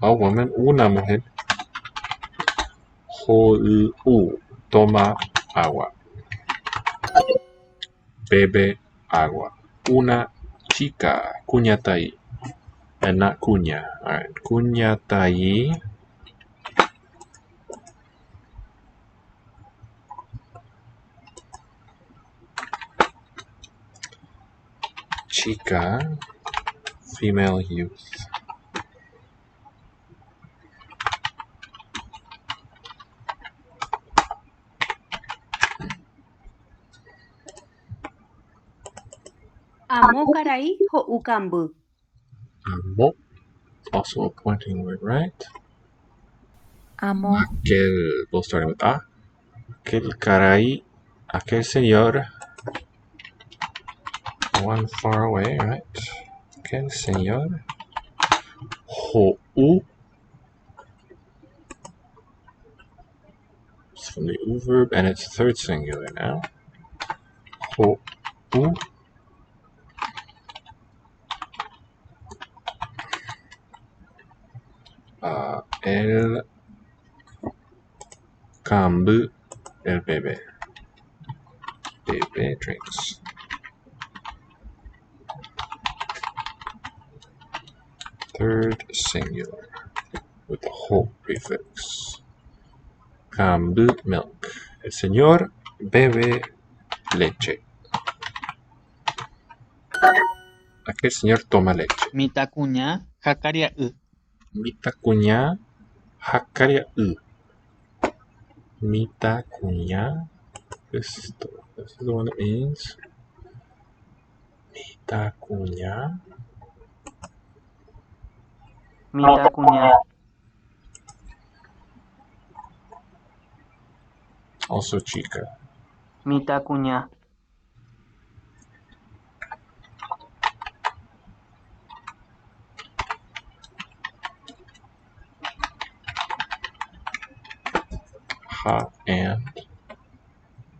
A woman, una mujer. Hoi u. Toma agua. Bebe agua. Una chica, cuñatai. And not cuña. Alright, cuñatai. Chica, female youth. Amo karai hou kambu. Amo, also a pointing word, right? Amo. Aquel, both starting with a. Aquel caray, aquel señor. One far away, right? Aquel señor. Hou. It's from the u verb, and it's third singular now. Hou. El cambu, el bebé. Bebé drinks. Third singular with the whole prefix. Cambu milk. El señor bebe leche. Aquel señor toma leche. Mitakuña hakaria'y. Mitakuña hakaria'y. Mitakuña. This is the one that means Mitakuña. Mitakuña. Also chica. Mitakuña. Ha and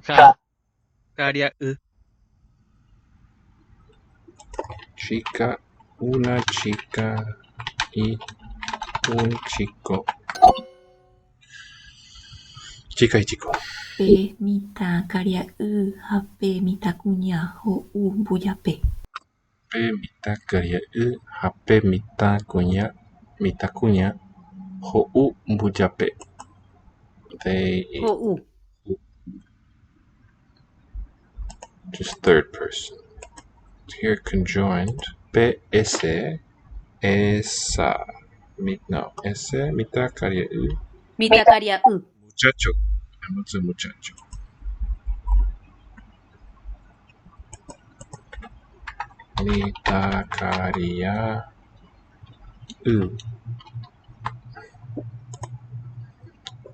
Hakaria'y. chica. Una chica y un chico. Chica y chico. Pe mitakuña hape mitakuña ho'u mbujape. Pe mitakuña hape mitakuña ho'u mbujape. They Ho'u. just third person. Here conjoined. Pe ese esa. Ese mitakuña Mitakuña. muchacho. It's a muchacho. Mitakuña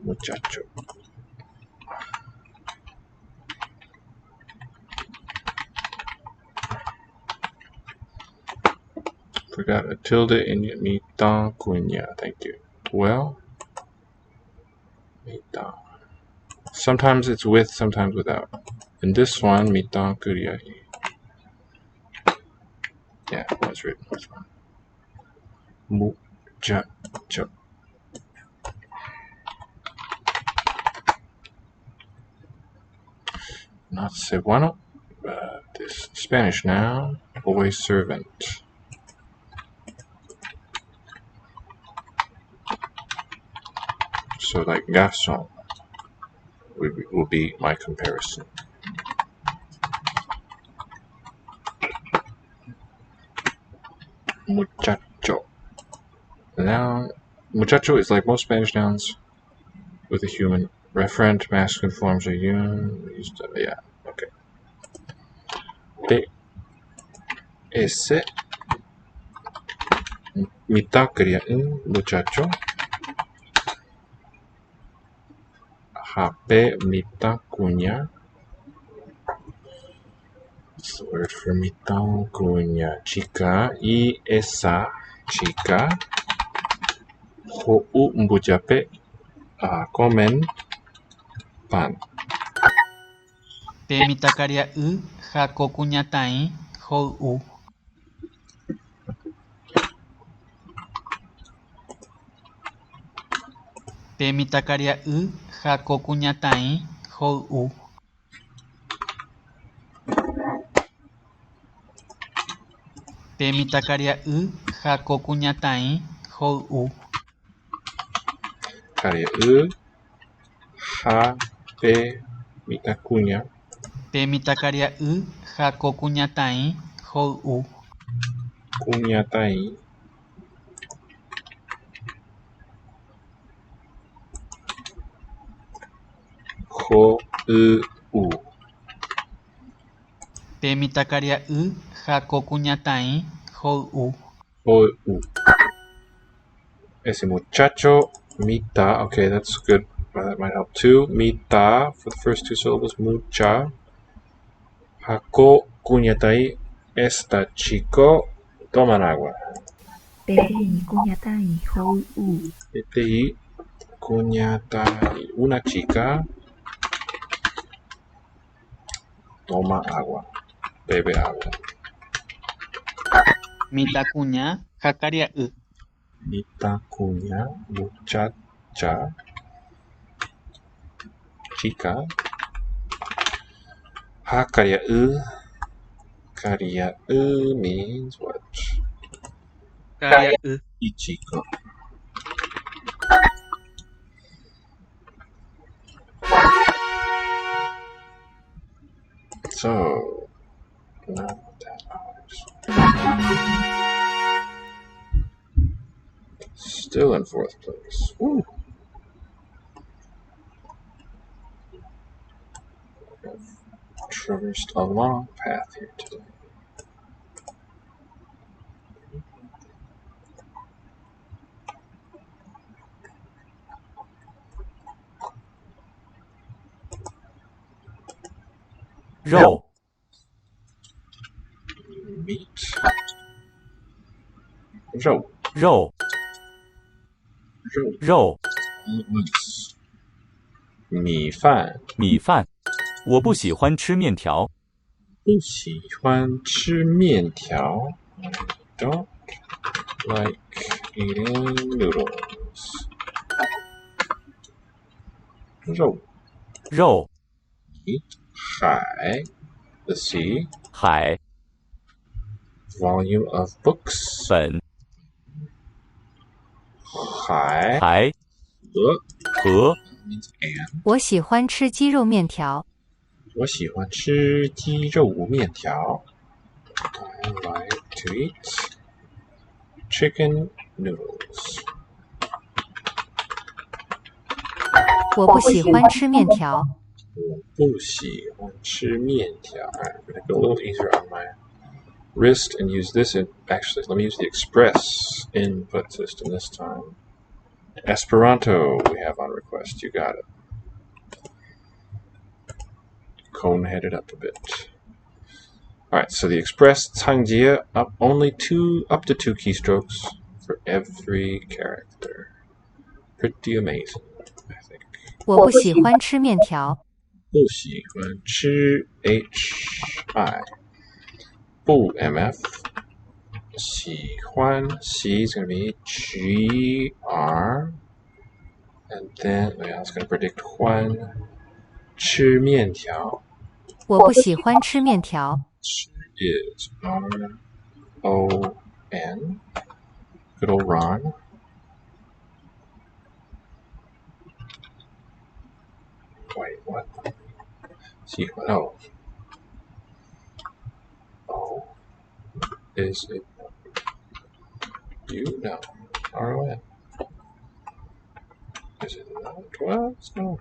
muchacho. Forgot a tilde in mitakuña. Thank you. Well, mita. Sometimes it's with, sometimes without. In this one, mitakuña. Yeah, it was written with one. Muchacho. Not cebuano, but this Spanish noun, boy servant. So like garçon will be my comparison. Muchacho. Noun. Muchacho is like most Spanish nouns with a human referent. Masculine forms are used. Yeah, okay. Ese mitakuña muchacho. Hape mitakuña. What's the word for mitakuña? Chica. Y esa chica. Ho'u mbujape. Comen pan. Pe mitakaria'y ha ko kuñatãi ho'u. Pe mitakaria'y ha ko kuñatãi ho'u. Pe mitakaria'y ha ko kuñatãi ho'u. Karia'y. Ha pe mitakuña. Pe mitakaria'y ha ko kuñatãi ho'u. Kuñatãi. Ho'u. Pe mitakaria'y ha ko kuñatãi ho'u. Ho'u. Ese muchacho. Mita. Okay, that's good. That might help too. Mita for the first two syllables. Mucha. Hako kuñatai. Esta chico. Toman agua. Peteĩ kuñatãi ho'u. Peteĩ kuñatai. Una chica. Toma agua. Bebe agua. Mitakuña hakaria'y. Mitakuña. Muchacha. Chica. Hakaria'y. Karia'y means what? Karia'y. Y chico. So, now that still in fourth place. Woo. I've traversed a long path here today.肉 Meat. 肉肉 肉 肉 all at once. 米饭米饭。我不喜欢吃面条。不喜欢吃面条。Don't like eating noodles. 肉肉 meat 海 the sea 海 volume of books 本海海河河 means and 我喜欢吃鸡肉面条。我喜欢吃鸡肉面条。I like to eat chicken noodles. 我不喜欢吃面条。我不喜欢吃面条。Alright, I'm going to go a little easier on my wrist and use this. Actually, let me use the express input system this time. Esperanto we have on request. You got it. Cone headed up a bit. Alright, so the express Changjie up to two keystrokes for every character. Pretty amazing, I think. 我不喜欢吃面条。不喜欢吃 HI. 不 MF. 喜欢 C is going to be GR. And then, I was going to predict 欢吃面条我不喜欢吃面条。is RON. Good old Ron. Wait, what? See, oh. Oh. Is it you? No. RON. Is it not? Well, it's no.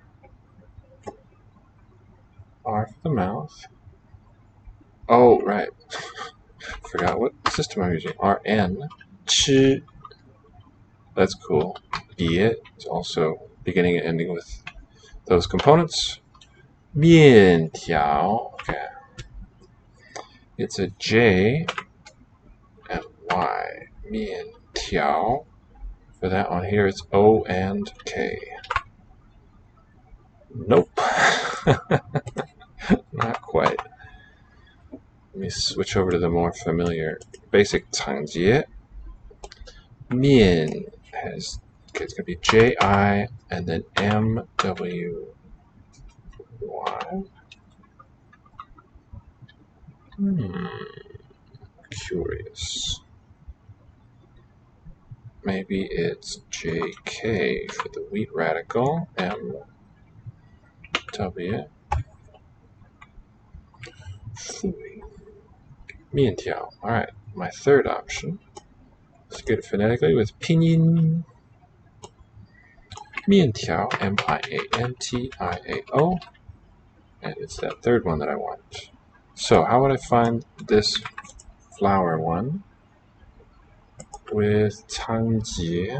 R for the mouth. Oh, right. Forgot what system I'm using. RN. Chi. That's cool. Ye is also beginning and ending with those components. 面条. Okay. It's a J and Y. 面条. For that one here, it's O and K. Nope. Not quite. Let me switch over to the more familiar basic Changjie. Mian has, okay, it's going to be J-I and then M-W-Y. Curious. Maybe it's JK for the wheat radical. M-W. 面条. Alright, my third option. Let's get it phonetically with pinyin. 面条, M-I-A-N-T-I-A-O. And it's that third one that I want. So how would I find this flower one with Changjie?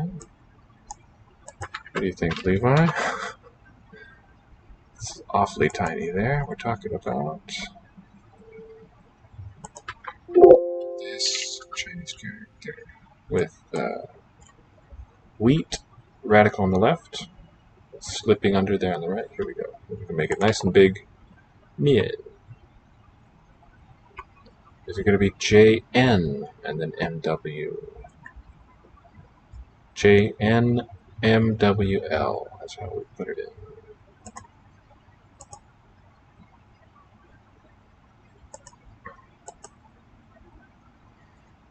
What do you think, Levi? It's awfully tiny there. We're talking about this Chinese character with wheat radical on the left, slipping under there on the right. Here we go. We can make it nice and big. Mian. Is it going to be JN and then MW? JN MWL. That's how we put it in.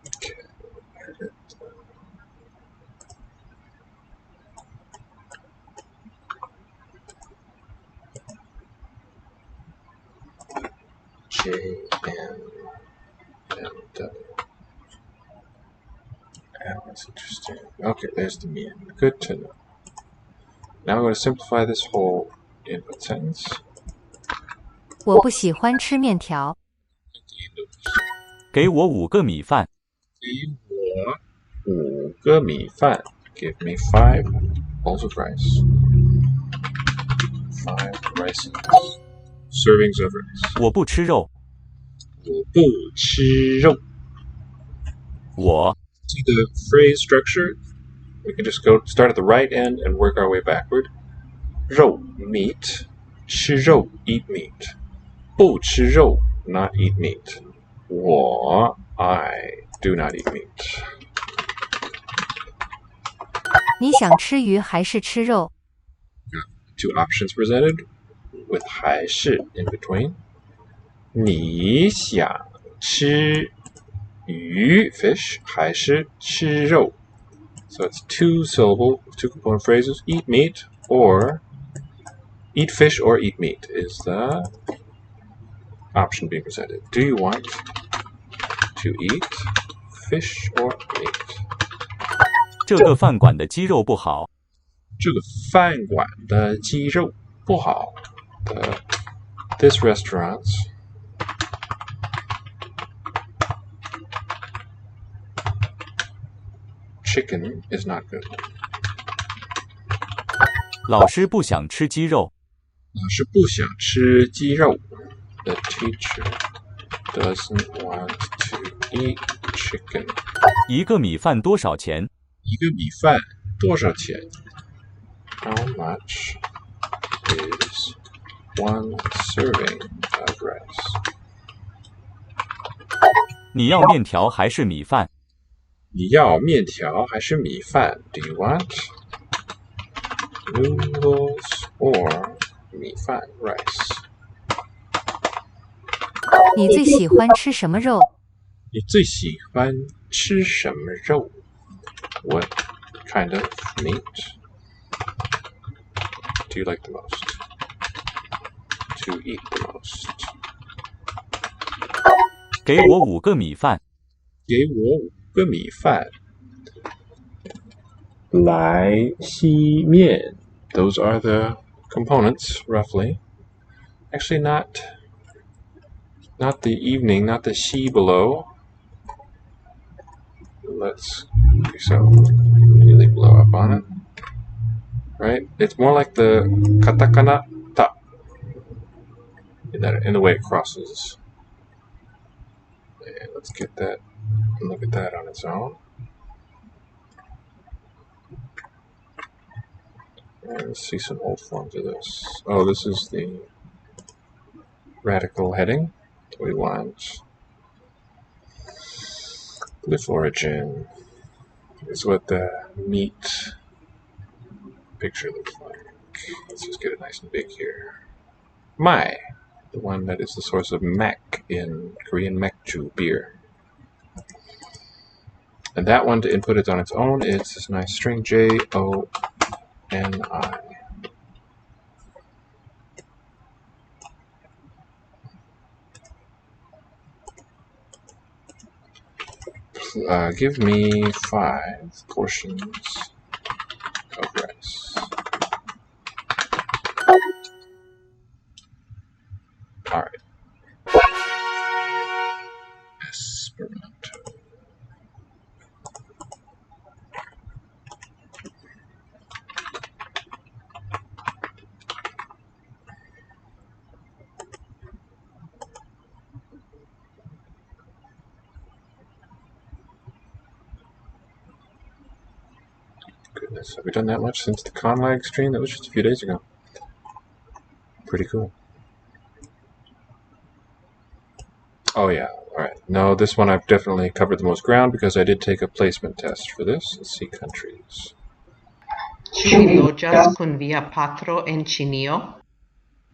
Okay. J-M-M-W. Oh, that's interesting. Okay, there's the mean. Good to know. Now I'm going to simplify this whole input sentence. 我不喜欢吃面条。给我5个米饭。给我5个米饭。Give me 5 bowls of rice. 5 rice servings of rice. 我不吃肉。我不吃肉。我 See the phrase structure? We can just go start at the right end and work our way backward. 肉 meat. 吃肉 eat meat. 不吃肉 not eat meat. 我 I do not eat meat. 你想吃鱼还是吃肉？ Two options presented with 还是 in between. 你想吃鱼 fish 还是吃肉? So it's 2 syllable, 2 component phrases. Eat meat or eat fish or eat meat is the option being presented. Do you want to eat fish or meat? 这个饭馆的鸡肉不好。这个饭馆的鸡肉不好。This restaurant's chicken is not good. 老师不想吃鸡肉。老师不想吃鸡肉。The teacher doesn't want to eat chicken. 1个米饭多少钱？一个米饭多少钱？ How much is 1 serving of rice? 你要面条还是米饭？你要面条还是米饭 ？Do you want noodles or 米饭 rice? 你最喜欢吃什么肉？你最喜欢吃什么肉 ？What kind of meat do you like the most? To eat the most? 给我5个米饭。给我5个米饭。来稀面 Those are the components, roughly. Actually, not the evening, not the she below. Let's so really blow up on it. Right? It's more like the katakana ta in the way it crosses. And let's get that and look at that on its own. And let's see some old forms of this. Oh, this is the radical heading. We want glyph origin is what the meat picture looks like. Let's just get it nice and big here. Mai, the one that is the source of mak in Korean mekju beer. And that one to input it on its own, it's this nice string J-O-N-I. Give me 5 portions of rice. Alright. Esperanto. Goodness, have we done that much since the Conlag stream? That was just a few days ago. Pretty cool. Oh yeah, alright. No, this one I've definitely covered the most ground because I did take a placement test for this. Let's see countries. Ĉu vi loĝas kun via patro en Ĉinio?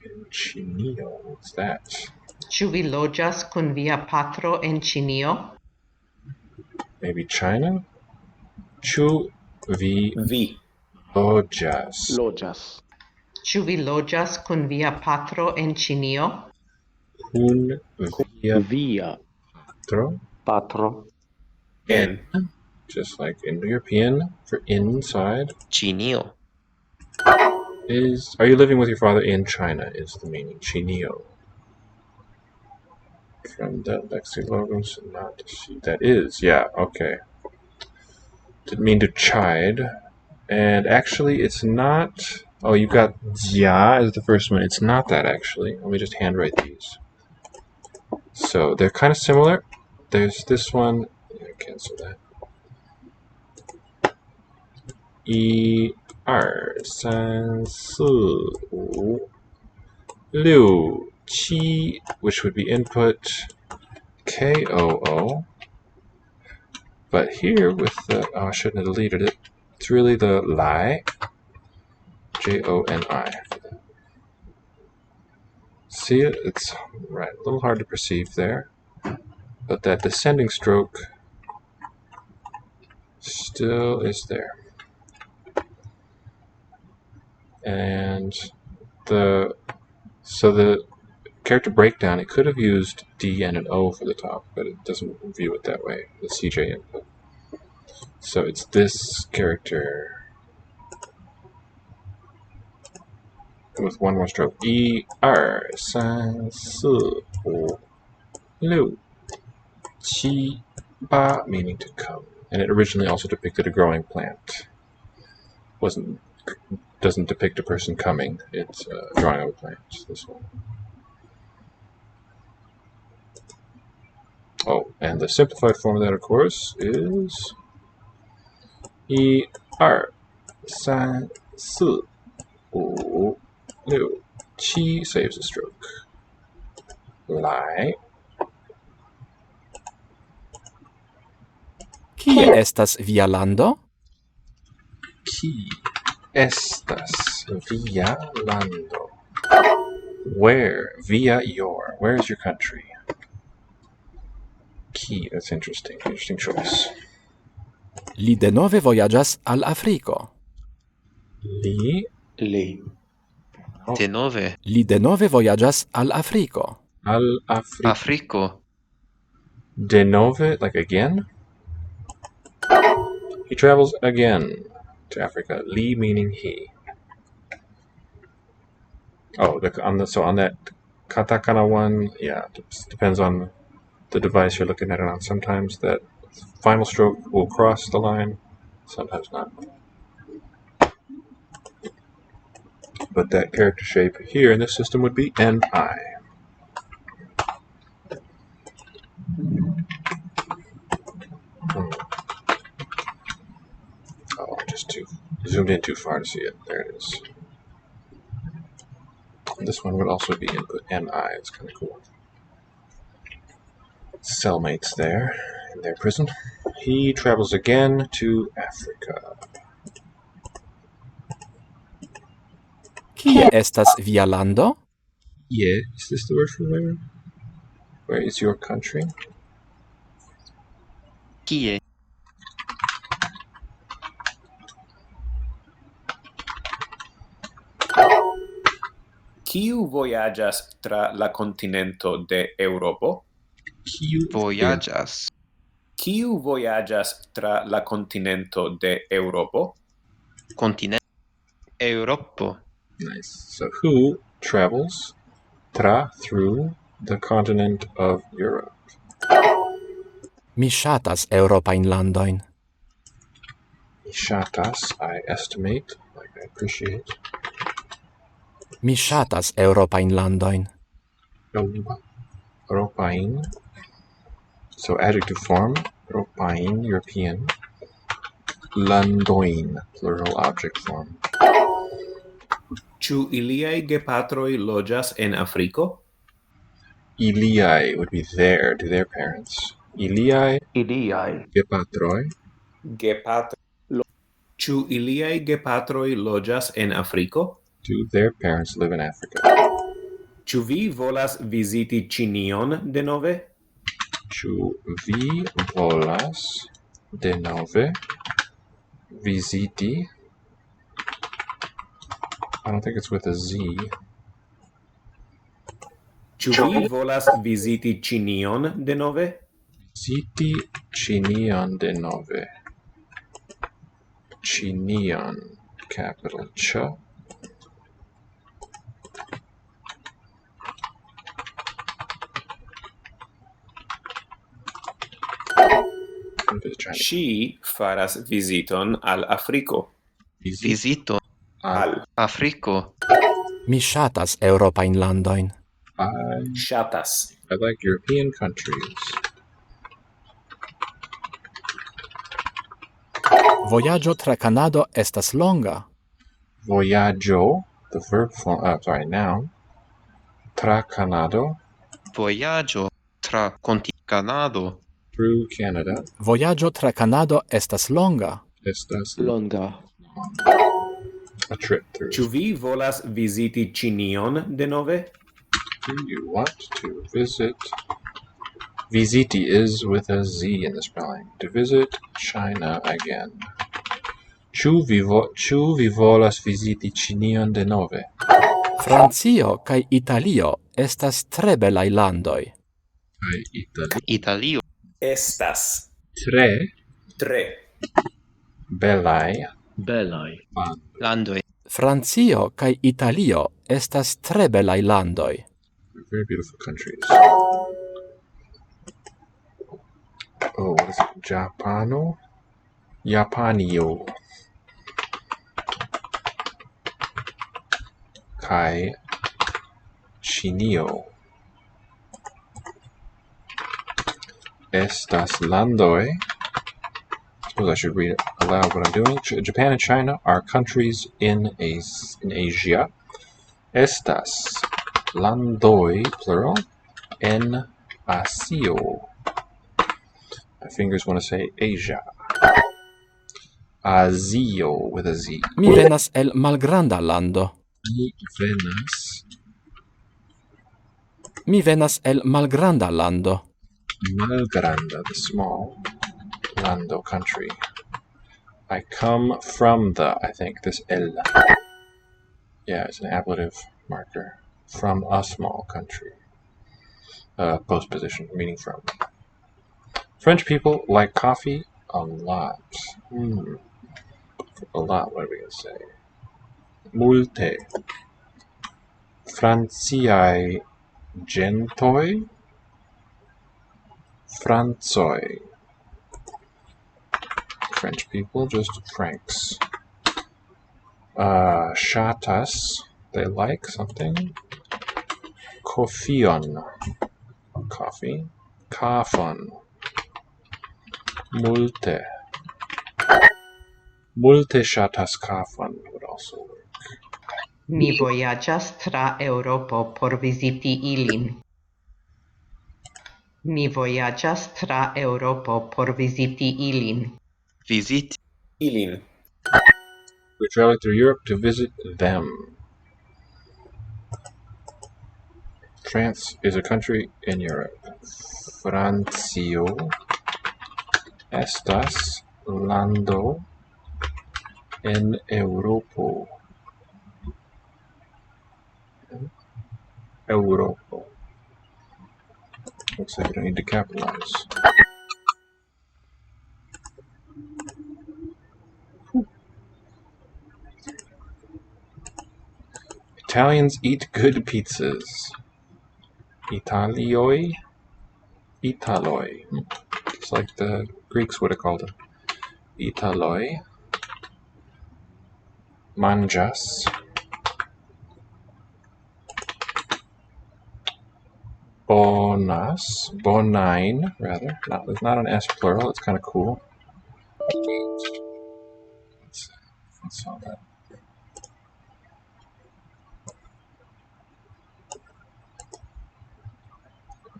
In Chinio, what's that? Ĉu vi loĝas kun via patro en Ĉinio? Maybe China? Ĉu vi loĝas? Ĉu vi loĝas kun via patro en Ĉinio? Kun via Patro. en. Just like Indo-European for inside. Chinio. Are you living with your father in China is the meaning. Chinio. From the lexilogos, not to see. That is, yeah, okay. Didn't mean to chide. And actually, it's not. Oh, you got jia as the first one. It's not that, actually. Let me just handwrite these. So, they're kind of similar. There's this one. Yeah, cancel that. 1、2、3、4、5、6、7, which would be input KOO. But here with the, oh, I shouldn't have deleted it. It's really the Lai, JONI. See it? It's right, a little hard to perceive there. But that descending stroke still is there. And the character breakdown, it could have used D and an O for the top, but it doesn't view it that way, the CJ input. So it's this character with one more stroke. 1、2、3、4、5、6、7、8, meaning to come. And it originally also depicted a growing plant. Doesn't depict a person coming. It's a drawing of a plant. This one. Oh, and the simplified form of that, of course, is 1、2、3、4、5、6、7 saves the stroke. 来 Kie estas via lando? Kie estas via lando? Where? Via your. Where is your country? Kie. That's interesting. Interesting choice. Li denove vojaĝas al Afriko. Li. Oh. Denove. Li denove vojaĝas al Afriko. Al Afriko. Afriko. Denove, like again? He travels again to Africa. Li meaning he. Oh, so on that katakana one, yeah, depends on the device you're looking at it on. Sometimes that final stroke will cross the line, sometimes not. But that character shape here in this system would be NI. Oh, just zoomed in too far to see it. There it is. And this one would also be input NI. It's kind of cool. Cellmates there in their prison. He travels again to Africa. Kie estas via lando? Yeah, is this the word for where? Where is your country? Kie. Kiu vojaĝas tra la kontinento de Eŭropo? Kiu vojaĝas? Kiu vojaĝas tra la kontinento de Eŭropo? Kontinento Eŭropo. Nice. So who travels through the continent of Europe? Mi ŝatas eŭropajn landojn. Mi ŝatas, I estimate, like I appreciate. Mi ŝatas eŭropajn landojn. Europain. So adjective form, Europain, European. Landoin, plural object form. Ĉu iliaj gepatroj loĝas en Afriko? Iliai would be their, to their parents. Iliai gepatroi. Ĉu iliaj gepatroj loĝas en Afriko? Do their parents live in Africa? Ĉu vi volas viziti Ĉinion denove? Ĉu vi volas denove viziti? I don't think it's with a Z. Ĉu vi volas viziti Ĉinion denove? Viziti Ĉinion denove. Ĉinion, capital Ch. Ŝi faras viziton al Afriko. Vizito Al Afriko. Mi ŝatas eŭropajn landojn. ŝatas. I like European countries. Vojaĝo tra Kanado estas longa. Voyaggio, the verb form, noun. Tra Canado, Vojaĝo tra Kanado. through Canada. Vojaĝo tra Kanado estas longa. Estas Longa. a trip through. Ĉu vi volas viziti Ĉinion denove? Do you want to visit? Visiti is with a Z in the spelling. To visit China again. Ĉu vi volas viziti Ĉinion denove? Francio kaj Italio estas tre belaj landoj. Kaj Italio. Estas tre belaj Landoj. Francio kaj Italio estas tre belaj landoj. very beautiful countries. Oh, what is it? Japanio. Kai Chinio. Estas landoi. I suppose I should read aloud what I'm doing. Japan and China are countries in Asia. Estas landoi, plural, en Asio. My fingers want to say Asia. Azio with a Z. Mi venas el malgranda lando. Mi venas el malgranda lando. Malgranda, the small. Lando, country. I come from the, I think, this el. Yeah, it's an ablative marker. From a small country. Postposition, meaning from. French people like coffee a lot. A lot, what are we going to say? Multe. Franciae gentoi. Francoi. French people, just Franks. Shatas, they like something. Kofion, coffee. Kafon. Multe. Multe shatas kafon would also work. Mi vojaĝas tra Eŭropo por viziti ilin. Mi vojaĝas tra Eŭropo por viziti ilin. Viziti ilin. We travel through Europe to visit them. France is a country in Europe. Francio estas lando en Europo. Europo. Looks like I don't need to capitalize. Italians eat good pizzas. Italoi. It's like the Greeks would have called it. Italoi. Manjas. Bonas. Bonine, rather. There's not an S plural. It's kind of cool. Let's saw that.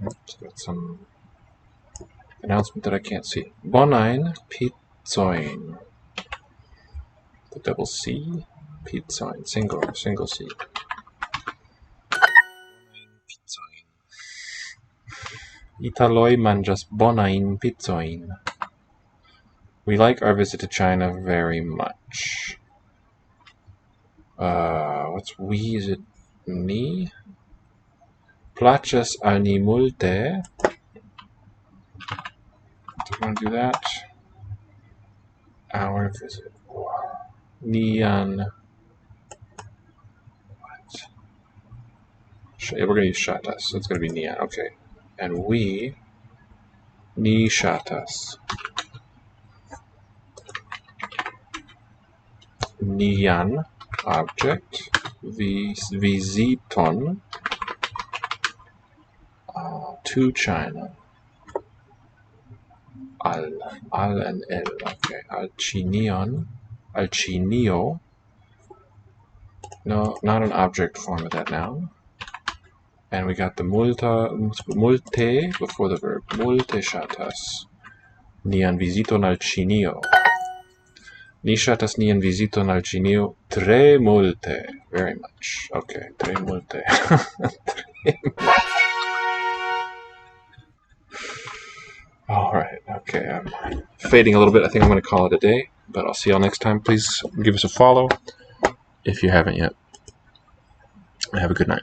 It's got some announcement that I can't see. Bonine pizzoin. The double C. Pizzoin. Single C. Italoi manjas bonain pizzoin. We like our visit to China very much. What's we? Is it me? Plaĉas al ni multe. Do you want to do that? Our visit. Nian. We're going to use shatas, so it's going to be nian. Okay. And we. Ni shatas. Nian. Object. Visiton. To China. Al and el. Okay. Al Chinio. No, not an object form of that noun. And we got the multe before the verb. Multe shatas. Nian visiton al Chinio. Ni shatas nian visiton al Chinio tre multe. Very much. Okay, tre multe. Alright, okay, I'm fading a little bit. I think I'm going to call it a day, but I'll see y'all next time. Please give us a follow if you haven't yet. Have a good night.